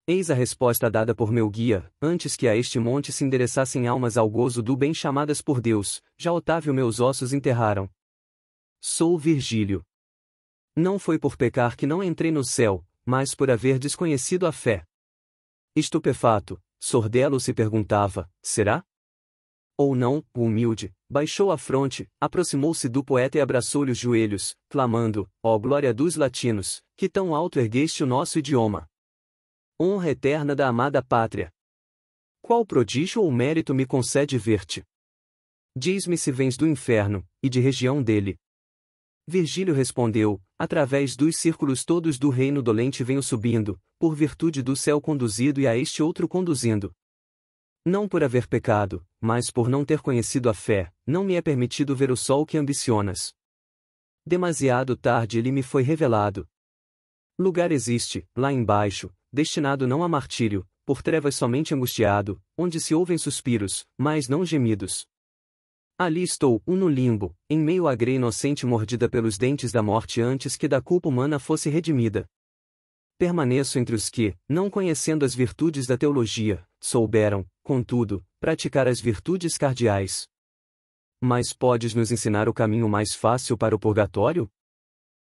Eis a resposta dada por meu guia, antes que a este monte se endereçassem almas ao gozo do bem chamadas por Deus, já Otávio meus ossos enterraram. Sou Virgílio. Não foi por pecar que não entrei no céu, mas por haver desconhecido a fé. Estupefato, Sordello se perguntava, será? Ou não, o humilde, baixou a fronte, aproximou-se do poeta e abraçou-lhe os joelhos, clamando, ó glória dos latinos, que tão alto ergueste o nosso idioma. Honra eterna da amada pátria. Qual prodígio ou mérito me concede ver-te? Diz-me se vens do inferno, e de região dele. Virgílio respondeu, através dos círculos todos do reino dolente venho subindo, por virtude do céu conduzido e a este outro conduzindo. Não por haver pecado, mas por não ter conhecido a fé, não me é permitido ver o sol que ambicionas. Demasiado tarde ele me foi revelado. Lugar existe, lá embaixo, destinado não a martírio, por trevas somente angustiado, onde se ouvem suspiros, mas não gemidos. Ali estou, no limbo, em meio à grei inocente mordida pelos dentes da morte antes que da culpa humana fosse redimida. Permaneço entre os que, não conhecendo as virtudes da teologia, souberam, contudo, praticar as virtudes cardeais. Mas podes nos ensinar o caminho mais fácil para o purgatório?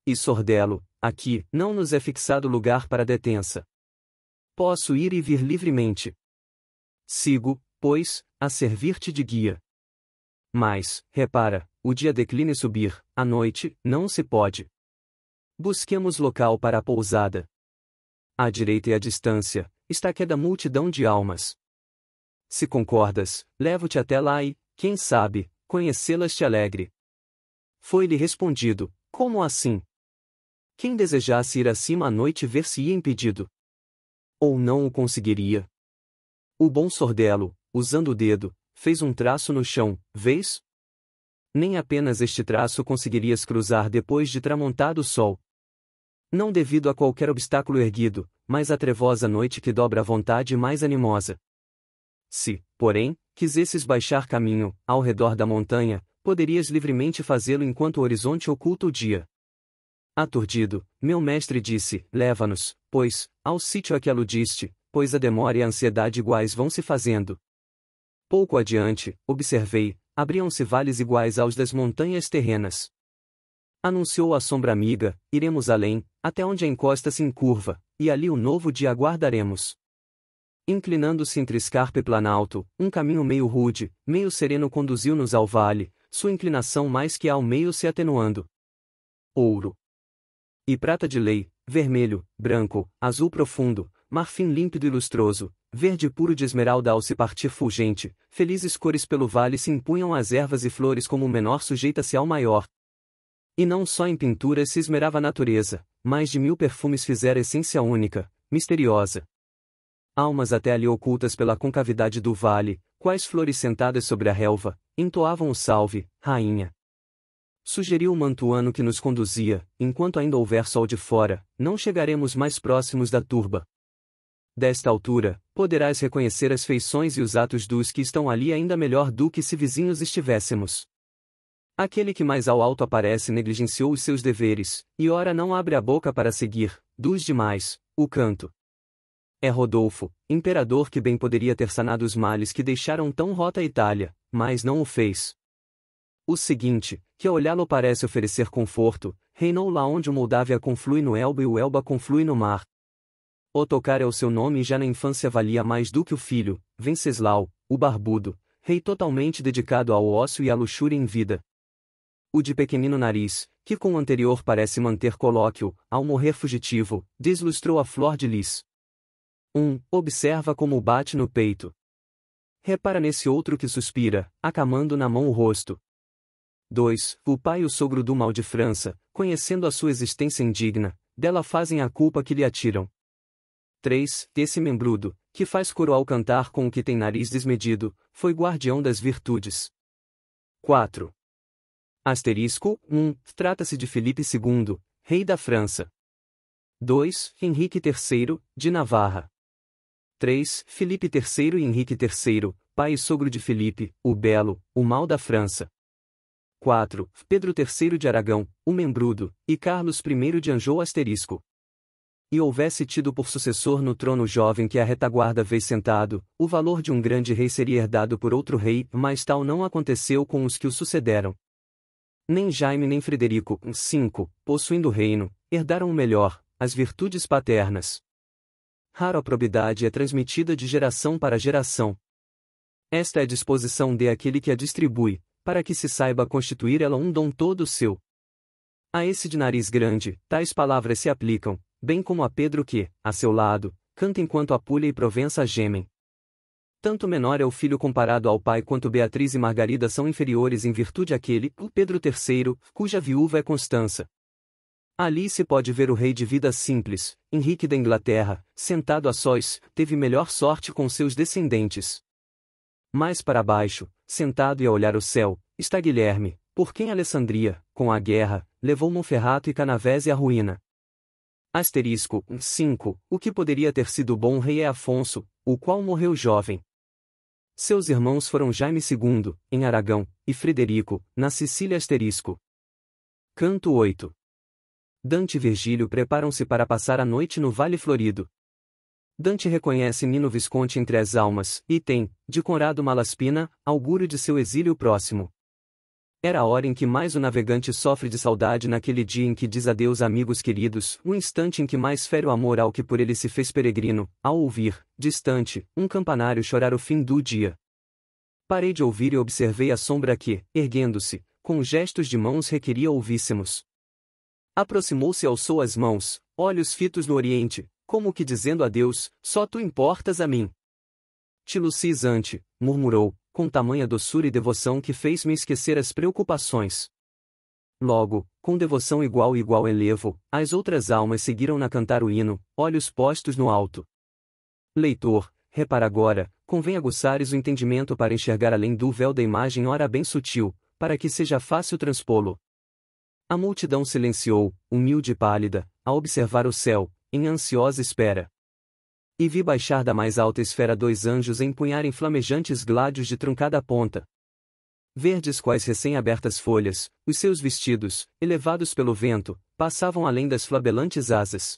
E Sordello, aqui, não nos é fixado lugar para detença. Posso ir e vir livremente. Sigo, pois, a servir-te de guia. Mas, repara, o dia declina e subir, à noite, não se pode. Busquemos local para a pousada. À direita e à distância, está queda multidão de almas. Se concordas, levo-te até lá e, quem sabe, conhecê-las te alegre. Foi-lhe respondido, como assim? Quem desejasse ir acima à noite ver-se-ia impedido. Ou não o conseguiria. O bom Sordello, usando o dedo, fez um traço no chão, vês? Nem apenas este traço conseguirias cruzar depois de tramontado o sol. Não devido a qualquer obstáculo erguido, mas à trevosa noite que dobra a vontade mais animosa. Se, porém, quisesses baixar caminho, ao redor da montanha, poderias livremente fazê-lo enquanto o horizonte oculta o dia. Aturdido, meu mestre disse, leva-nos, pois, ao sítio a que aludiste, pois a demora e a ansiedade iguais vão se fazendo. Pouco adiante, observei, abriam-se vales iguais aos das montanhas terrenas. Anunciou a sombra amiga, iremos além, até onde a encosta se encurva, e ali o novo dia aguardaremos. Inclinando-se entre escarpa e planalto, um caminho meio rude, meio sereno conduziu-nos ao vale, sua inclinação mais que ao meio se atenuando. Ouro e prata de lei, vermelho, branco, azul profundo, marfim límpido e lustroso, verde puro de esmeralda ao se partir fulgente, felizes cores pelo vale se impunham às ervas e flores como o menor sujeita-se ao maior. E não só em pinturas se esmerava a natureza, mais de 1000 perfumes fizera essência única, misteriosa. Almas até ali ocultas pela concavidade do vale, quais flores sentadas sobre a relva, entoavam o salve, rainha. Sugeriu o mantuano que nos conduzia, enquanto ainda houver sol de fora, não chegaremos mais próximos da turba. Desta altura, poderás reconhecer as feições e os atos dos que estão ali ainda melhor do que se vizinhos estivéssemos. Aquele que mais ao alto aparece negligenciou os seus deveres, e ora não abre a boca para seguir, dos demais, o canto. É Rodolfo, imperador que bem poderia ter sanado os males que deixaram tão rota a Itália, mas não o fez. O seguinte, que a olhá-lo parece oferecer conforto, reinou lá onde o Moldávia conflui no Elba e o Elba conflui no mar. Ottokar é o seu nome e já na infância valia mais do que o filho, Venceslau, o barbudo, rei totalmente dedicado ao ócio e à luxúria em vida. O de pequenino nariz, que com o anterior parece manter colóquio, ao morrer fugitivo, deslustrou a flor de lis. Observa como bate no peito. Repara nesse outro que suspira, acamando na mão o rosto. 2. O pai e o sogro do mal de França, conhecendo a sua existência indigna, dela fazem a culpa que lhe atiram. 3. Esse membrudo, que faz coro ao cantar com o que tem nariz desmedido, foi guardião das virtudes. 4. Asterisco 1. Trata-se de Felipe II, rei da França. 2. Henrique III, de Navarra. 3. Felipe III e Henrique III, pai e sogro de Felipe, o Belo, o mal da França. 4. Pedro III de Aragão, o membrudo, e Carlos I de Anjou asterisco. E houvesse tido por sucessor no trono jovem que a retaguarda vês sentado, o valor de um grande rei seria herdado por outro rei, mas tal não aconteceu com os que o sucederam. Nem Jaime nem Frederico, 5, possuindo o reino, herdaram o melhor, as virtudes paternas. Raro a probidade é transmitida de geração para geração. Esta é a disposição de aquele que a distribui, para que se saiba constituir ela um dom todo seu. A esse de nariz grande, tais palavras se aplicam, bem como a Pedro que, a seu lado, canta enquanto Apúlia e Provença gemem. Tanto menor é o filho comparado ao pai quanto Beatriz e Margarida são inferiores em virtude àquele, o Pedro III, cuja viúva é Constança. Ali se pode ver o rei de vida simples, Henrique da Inglaterra, sentado a sós, teve melhor sorte com seus descendentes. Mais para baixo, sentado e a olhar o céu, está Guilherme, por quem Alessandria, com a guerra, levou Monferrato e Canavese à ruína. Asterisco 5. O que poderia ter sido bom rei é Afonso, o qual morreu jovem. Seus irmãos foram Jaime II, em Aragão, e Frederico, na Sicília asterisco. Canto 8. Dante e Virgílio preparam-se para passar a noite no Vale Florido. Dante reconhece Nino Visconti entre as almas, e tem, de Conrado Malaspina, augúrio de seu exílio próximo. Era a hora em que mais o navegante sofre de saudade naquele dia em que diz adeus a amigos queridos, o instante em que mais fere o amor ao que por ele se fez peregrino, ao ouvir, distante, um campanário chorar o fim do dia. Parei de ouvir e observei a sombra que, erguendo-se, com gestos de mãos requeria ouvíssemos. Aproximou-se e alçou as mãos, olhos fitos no oriente, como que dizendo a Deus, só tu importas a mim. Tilucisante, murmurou, com tamanha doçura e devoção que fez-me esquecer as preocupações. Logo, com devoção igual e igual elevo, as outras almas seguiram-na cantar o hino, olhos postos no alto. Leitor, repara agora, convém aguçares o entendimento para enxergar além do véu da imagem ora bem sutil, para que seja fácil transpô-lo. A multidão silenciou, humilde e pálida, a observar o céu, em ansiosa espera. E vi baixar da mais alta esfera 2 anjos a empunharem flamejantes gládios de truncada ponta. Verdes quais recém-abertas folhas, os seus vestidos, elevados pelo vento, passavam além das flabelantes asas.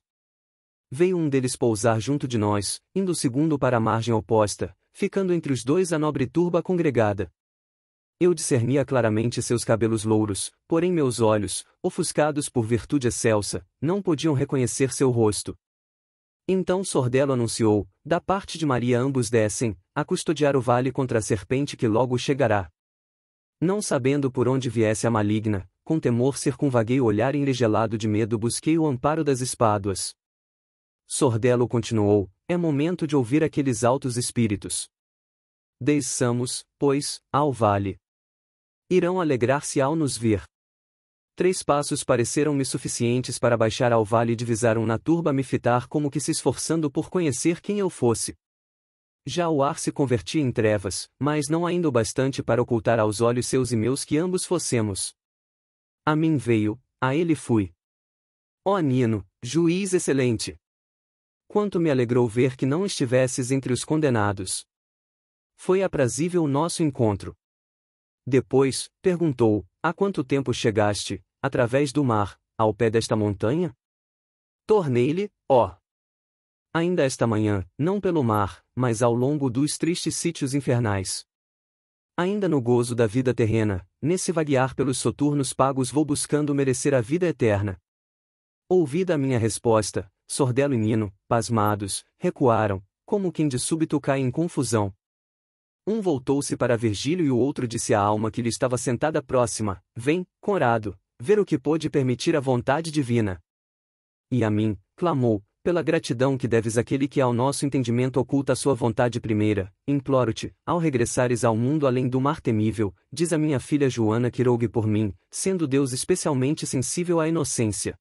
Veio um deles pousar junto de nós, indo o segundo para a margem oposta, ficando entre os dois a nobre turba congregada. Eu discernia claramente seus cabelos louros, porém meus olhos, ofuscados por virtude excelsa, não podiam reconhecer seu rosto. Então Sordello anunciou, da parte de Maria ambos descem, a custodiar o vale contra a serpente que logo chegará. Não sabendo por onde viesse a maligna, com temor circunvaguei o olhar enregelado de medo busquei o amparo das espáduas. Sordello continuou, é momento de ouvir aqueles altos espíritos. Desçamos, pois, ao vale. Irão alegrar-se ao nos ver. 3 passos pareceram-me suficientes para baixar ao vale e divisaram na turba me fitar como que se esforçando por conhecer quem eu fosse. Já o ar se convertia em trevas, mas não ainda o bastante para ocultar aos olhos seus e meus que ambos fossemos. A mim veio, a ele fui. Ó Nino, juiz excelente! Quanto me alegrou ver que não estivesses entre os condenados. Foi aprazível o nosso encontro. Depois, perguntou, há quanto tempo chegaste, através do mar, ao pé desta montanha? Tornei-lhe, ó. Ainda esta manhã, não pelo mar, mas ao longo dos tristes sítios infernais. Ainda no gozo da vida terrena, nesse vaguear pelos soturnos pagos vou buscando merecer a vida eterna. Ouvida a minha resposta, Sordello e Nino, pasmados, recuaram, como quem de súbito cai em confusão. Um voltou-se para Virgílio e o outro disse à alma que lhe estava sentada próxima, vem, Conrado, ver o que pôde permitir a vontade divina. E a mim, clamou, pela gratidão que deves àquele que ao nosso entendimento oculta a sua vontade primeira, imploro-te, ao regressares ao mundo além do mar temível, diz a minha filha Joana que rogue por mim, sendo Deus especialmente sensível à inocência.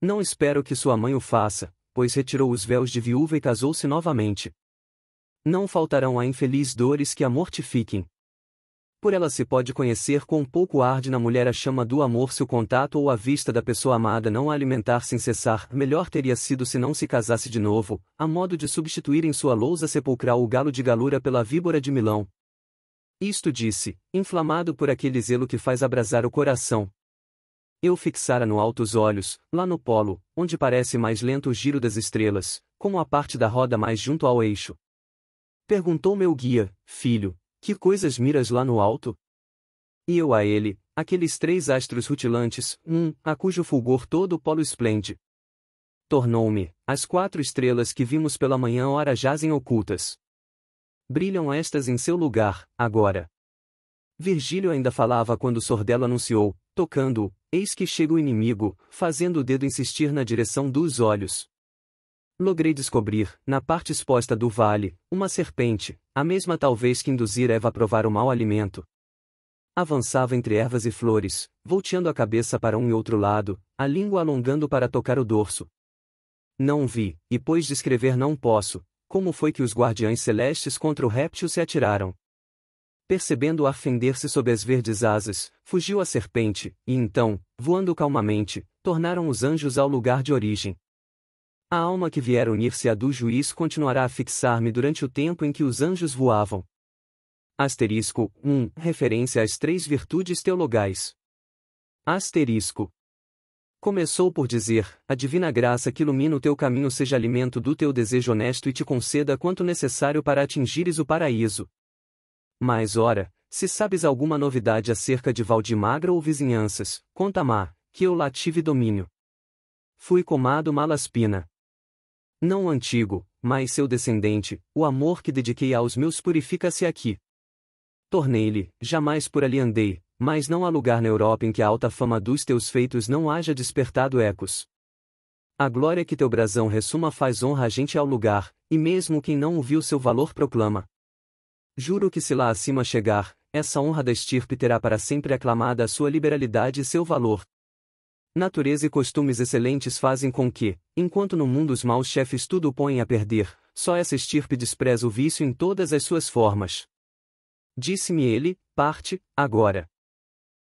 Não espero que sua mãe o faça, pois retirou os véus de viúva e casou-se novamente. Não faltarão a infeliz dores que a mortifiquem. Por ela se pode conhecer quão pouco arde na mulher a chama do amor se o contato ou a vista da pessoa amada não a alimentar sem cessar. Melhor teria sido se não se casasse de novo, a modo de substituir em sua lousa sepulcral o galo de galura pela víbora de Milão. Isto disse, inflamado por aquele zelo que faz abrasar o coração. Eu fixara no alto os olhos, lá no polo, onde parece mais lento o giro das estrelas, como a parte da roda mais junto ao eixo. Perguntou meu guia, filho, que coisas miras lá no alto? E eu a ele, aqueles 3 astros rutilantes, a cujo fulgor todo o polo esplende. Tornou-me, as 4 estrelas que vimos pela manhã ora jazem ocultas. Brilham estas em seu lugar, agora. Virgílio ainda falava quando Sordello anunciou, tocando-o, eis que chega o inimigo, fazendo o dedo insistir na direção dos olhos. Logrei descobrir, na parte exposta do vale, uma serpente, a mesma talvez que induzira Eva a provar o mau alimento. Avançava entre ervas e flores, volteando a cabeça para um e outro lado, a língua alongando para tocar o dorso. Não vi, e pois descrever não posso, como foi que os guardiães celestes contra o réptil se atiraram. Percebendo-o fender-se sob as verdes asas, fugiu a serpente, e então, voando calmamente, tornaram os anjos ao lugar de origem. A alma que vier unir-se à do juiz continuará a fixar-me durante o tempo em que os anjos voavam. Asterisco 1. Referência às 3 virtudes teologais. Asterisco. Começou por dizer, a divina graça que ilumina o teu caminho seja alimento do teu desejo honesto e te conceda quanto necessário para atingires o paraíso. Mas ora, se sabes alguma novidade acerca de Valdimagra ou vizinhanças, conta-ma, que eu lá tive domínio. Fui comado Malaspina. Não o antigo, mas seu descendente, o amor que dediquei aos meus purifica-se aqui. Tornei-lhe, jamais por ali andei, mas não há lugar na Europa em que a alta fama dos teus feitos não haja despertado ecos. A glória que teu brasão ressuma faz honra a gente ao lugar, e mesmo quem não o viu seu valor proclama. Juro que se lá acima chegar, essa honra da estirpe terá para sempre aclamada a sua liberalidade e seu valor. Natureza e costumes excelentes fazem com que, enquanto no mundo os maus chefes tudo põem a perder, só essa estirpe despreza o vício em todas as suas formas. Disse-me ele, parte, agora.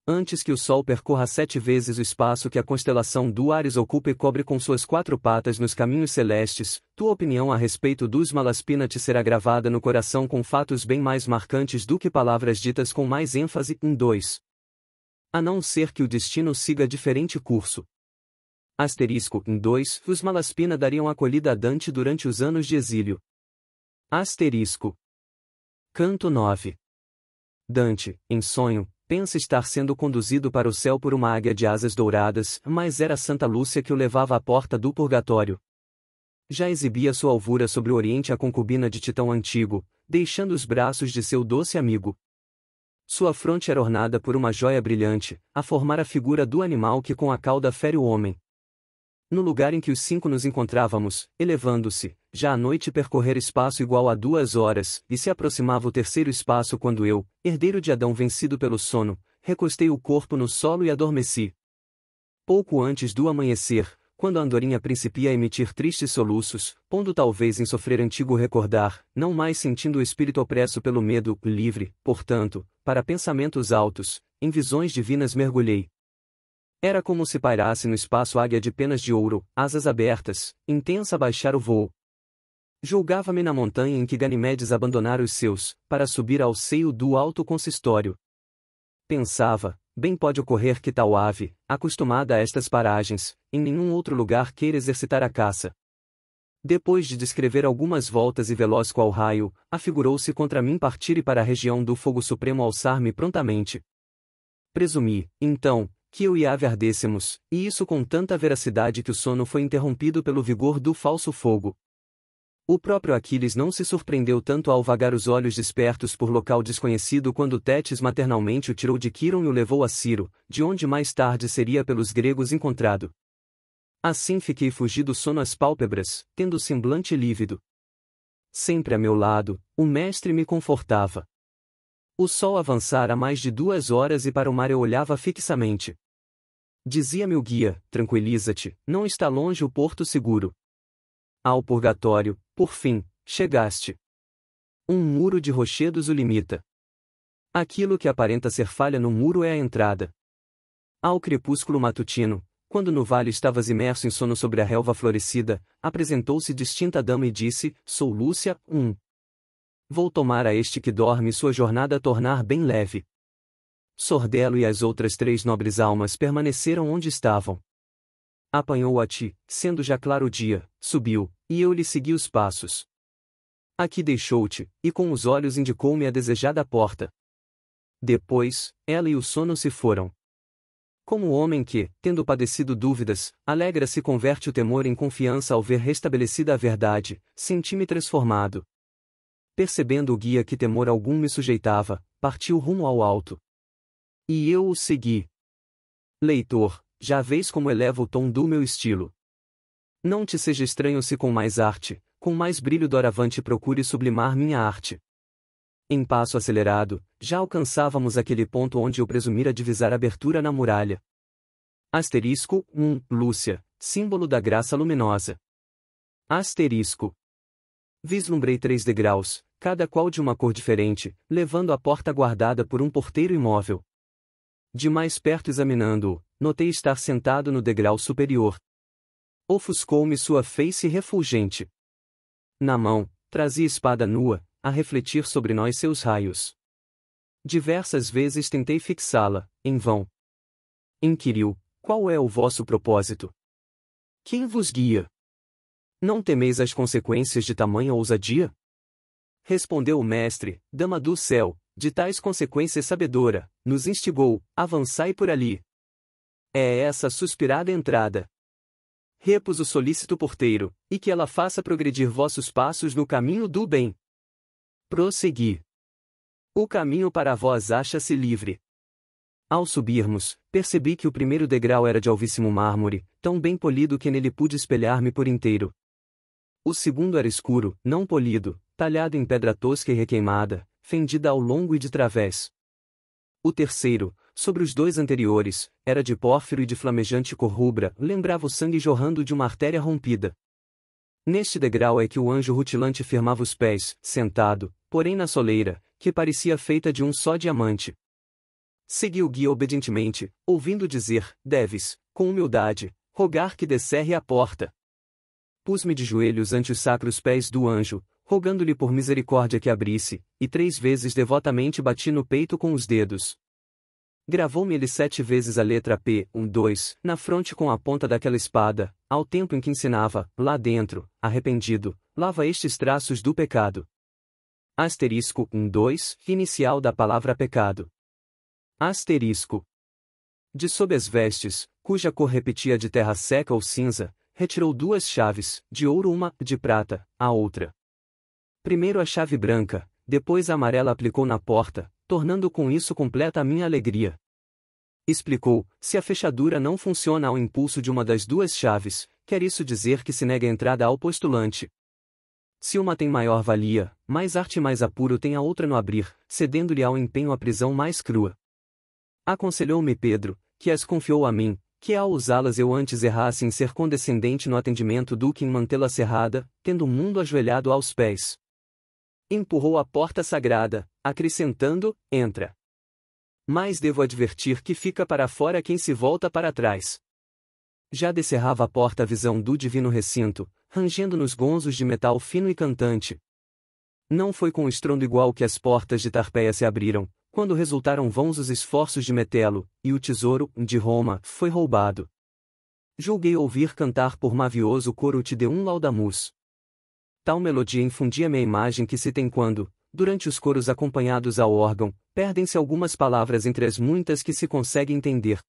Antes que o sol percorra 7 vezes o espaço que a constelação do Áries ocupa e cobre com suas 4 patas nos caminhos celestes, tua opinião a respeito dos Malaspina te será gravada no coração com fatos bem mais marcantes do que palavras ditas com mais ênfase. 2. A não ser que o destino siga diferente curso. Asterisco. 2. Os Malaspina dariam acolhida a Dante durante os anos de exílio. Asterisco. Canto 9. Dante, em sonho, pensa estar sendo conduzido para o céu por uma águia de asas douradas, mas era Santa Lúcia que o levava à porta do purgatório. Já exibia sua alvura sobre o oriente a concubina de Titão antigo, deixando os braços de seu doce amigo. Sua fronte era ornada por uma joia brilhante, a formar a figura do animal que com a cauda fere o homem. No lugar em que os 5 nos encontrávamos, elevando-se, já a noite percorrera espaço igual a 2 horas, e se aproximava o terceiro espaço quando eu, herdeiro de Adão vencido pelo sono, recostei o corpo no solo e adormeci. Pouco antes do amanhecer, quando a andorinha principia a emitir tristes soluços, pondo talvez em sofrer antigo recordar, não mais sentindo o espírito opresso pelo medo, livre, portanto, para pensamentos altos, em visões divinas mergulhei. Era como se pairasse no espaço águia de penas de ouro, asas abertas, intensa a baixar o voo. Julgava-me na montanha em que Ganimedes abandonara os seus, para subir ao seio do alto consistório. Pensava, bem pode ocorrer que tal ave, acostumada a estas paragens, em nenhum outro lugar queira exercitar a caça. Depois de descrever algumas voltas e veloz qual raio, afigurou-se contra mim partir e para a região do fogo supremo alçar-me prontamente. Presumi, então, que eu e a ave ardêssemos, e isso com tanta veracidade que o sono foi interrompido pelo vigor do falso fogo. O próprio Aquiles não se surpreendeu tanto ao vagar os olhos despertos por local desconhecido quando Tétis maternalmente o tirou de Quiron e o levou a Ciro, de onde mais tarde seria pelos gregos encontrado. Assim fiquei fugido sono às pálpebras, tendo o semblante lívido. Sempre a meu lado, o mestre me confortava. O sol avançara mais de 2 horas e para o mar eu olhava fixamente. Dizia-me o guia, tranquiliza-te, não está longe o porto seguro. Ao purgatório, por fim, chegaste. Um muro de rochedos o limita. Aquilo que aparenta ser falha no muro é a entrada. Ao crepúsculo matutino, quando no vale estavas imerso em sono sobre a relva florescida, apresentou-se distinta dama e disse, sou Lúcia, Vou tomar a este que dorme sua jornada tornar bem leve. Sordelo e as outras 3 nobres almas permaneceram onde estavam. Apanhou a ti, sendo já claro o dia, subiu, e eu lhe segui os passos. Aqui deixou-te, e com os olhos indicou-me a desejada porta. Depois, ela e o sono se foram. Como o homem que, tendo padecido dúvidas, alegra-se e converte o temor em confiança ao ver restabelecida a verdade, senti-me transformado. Percebendo o guia que temor algum me sujeitava, partiu rumo ao alto. E eu o segui. Leitor, já vês como elevo o tom do meu estilo. Não te seja estranho se com mais arte, com mais brilho doravante procure sublimar minha arte. Em passo acelerado, já alcançávamos aquele ponto onde eu presumira divisar abertura na muralha. Asterisco, Lúcia, símbolo da graça luminosa. Asterisco. Vislumbrei 3 degraus, cada qual de uma cor diferente, levando a porta guardada por um porteiro imóvel. De mais perto examinando-o, notei estar sentado no degrau superior. Ofuscou-me sua face refulgente. Na mão, trazia espada nua, a refletir sobre nós seus raios. Diversas vezes tentei fixá-la, em vão. Inquiriu, qual é o vosso propósito? Quem vos guia? Não temeis as consequências de tamanha ousadia? Respondeu o mestre, dama do céu, de tais consequências sabedora, nos instigou, avançai por ali. É essa a suspirada entrada. Repus o solícito porteiro, e que ela faça progredir vossos passos no caminho do bem. Prossegui. O caminho para vós acha-se livre. Ao subirmos, percebi que o primeiro degrau era de alvíssimo mármore, tão bem polido que nele pude espelhar-me por inteiro. O segundo era escuro, não polido, talhado em pedra tosca e requeimada, fendida ao longo e de través. O terceiro, sobre os dois anteriores, era de pórfiro e de flamejante cor rubra, lembrava o sangue jorrando de uma artéria rompida. Neste degrau é que o anjo rutilante firmava os pés, sentado, porém na soleira, que parecia feita de um só diamante. Segui o guia obedientemente, ouvindo dizer: deves, com humildade, rogar que descerre a porta. Pus-me de joelhos ante os sacros pés do anjo, rogando-lhe por misericórdia que abrisse, e 3 vezes devotamente bati no peito com os dedos. Gravou-me ele 7 vezes a letra P, 2, na fronte com a ponta daquela espada, ao tempo em que ensinava, lá dentro, arrependido, lava estes traços do pecado. Asterisco, 2, inicial da palavra pecado. Asterisco. De sob as vestes, cuja cor repetia de terra seca ou cinza, retirou 2 chaves, de ouro uma, de prata, a outra. Primeiro a chave branca, depois a amarela aplicou na porta, tornando com isso completa a minha alegria. Explicou: se a fechadura não funciona ao impulso de uma das 2 chaves, quer isso dizer que se nega a entrada ao postulante. Se uma tem maior valia, mais arte e mais apuro tem a outra no abrir, cedendo-lhe ao empenho a prisão mais crua. Aconselhou-me Pedro, que as confiou a mim, que ao usá-las eu antes errasse em ser condescendente no atendimento do que em mantê-la cerrada, tendo o mundo ajoelhado aos pés. Empurrou a porta sagrada, acrescentando: entra. Mas devo advertir que fica para fora quem se volta para trás. Já descerrava a porta a visão do divino recinto, rangendo nos gonzos de metal fino e cantante. Não foi com estrondo igual que as portas de Tarpeia se abriram, quando resultaram vãos os esforços de Metelo, e o tesouro, de Roma, foi roubado. Julguei ouvir cantar por mavioso coro Te Deum Laudamus. Tal melodia infundia-me a imagem que se tem quando, durante os coros acompanhados ao órgão, perdem-se algumas palavras entre as muitas que se consegue entender.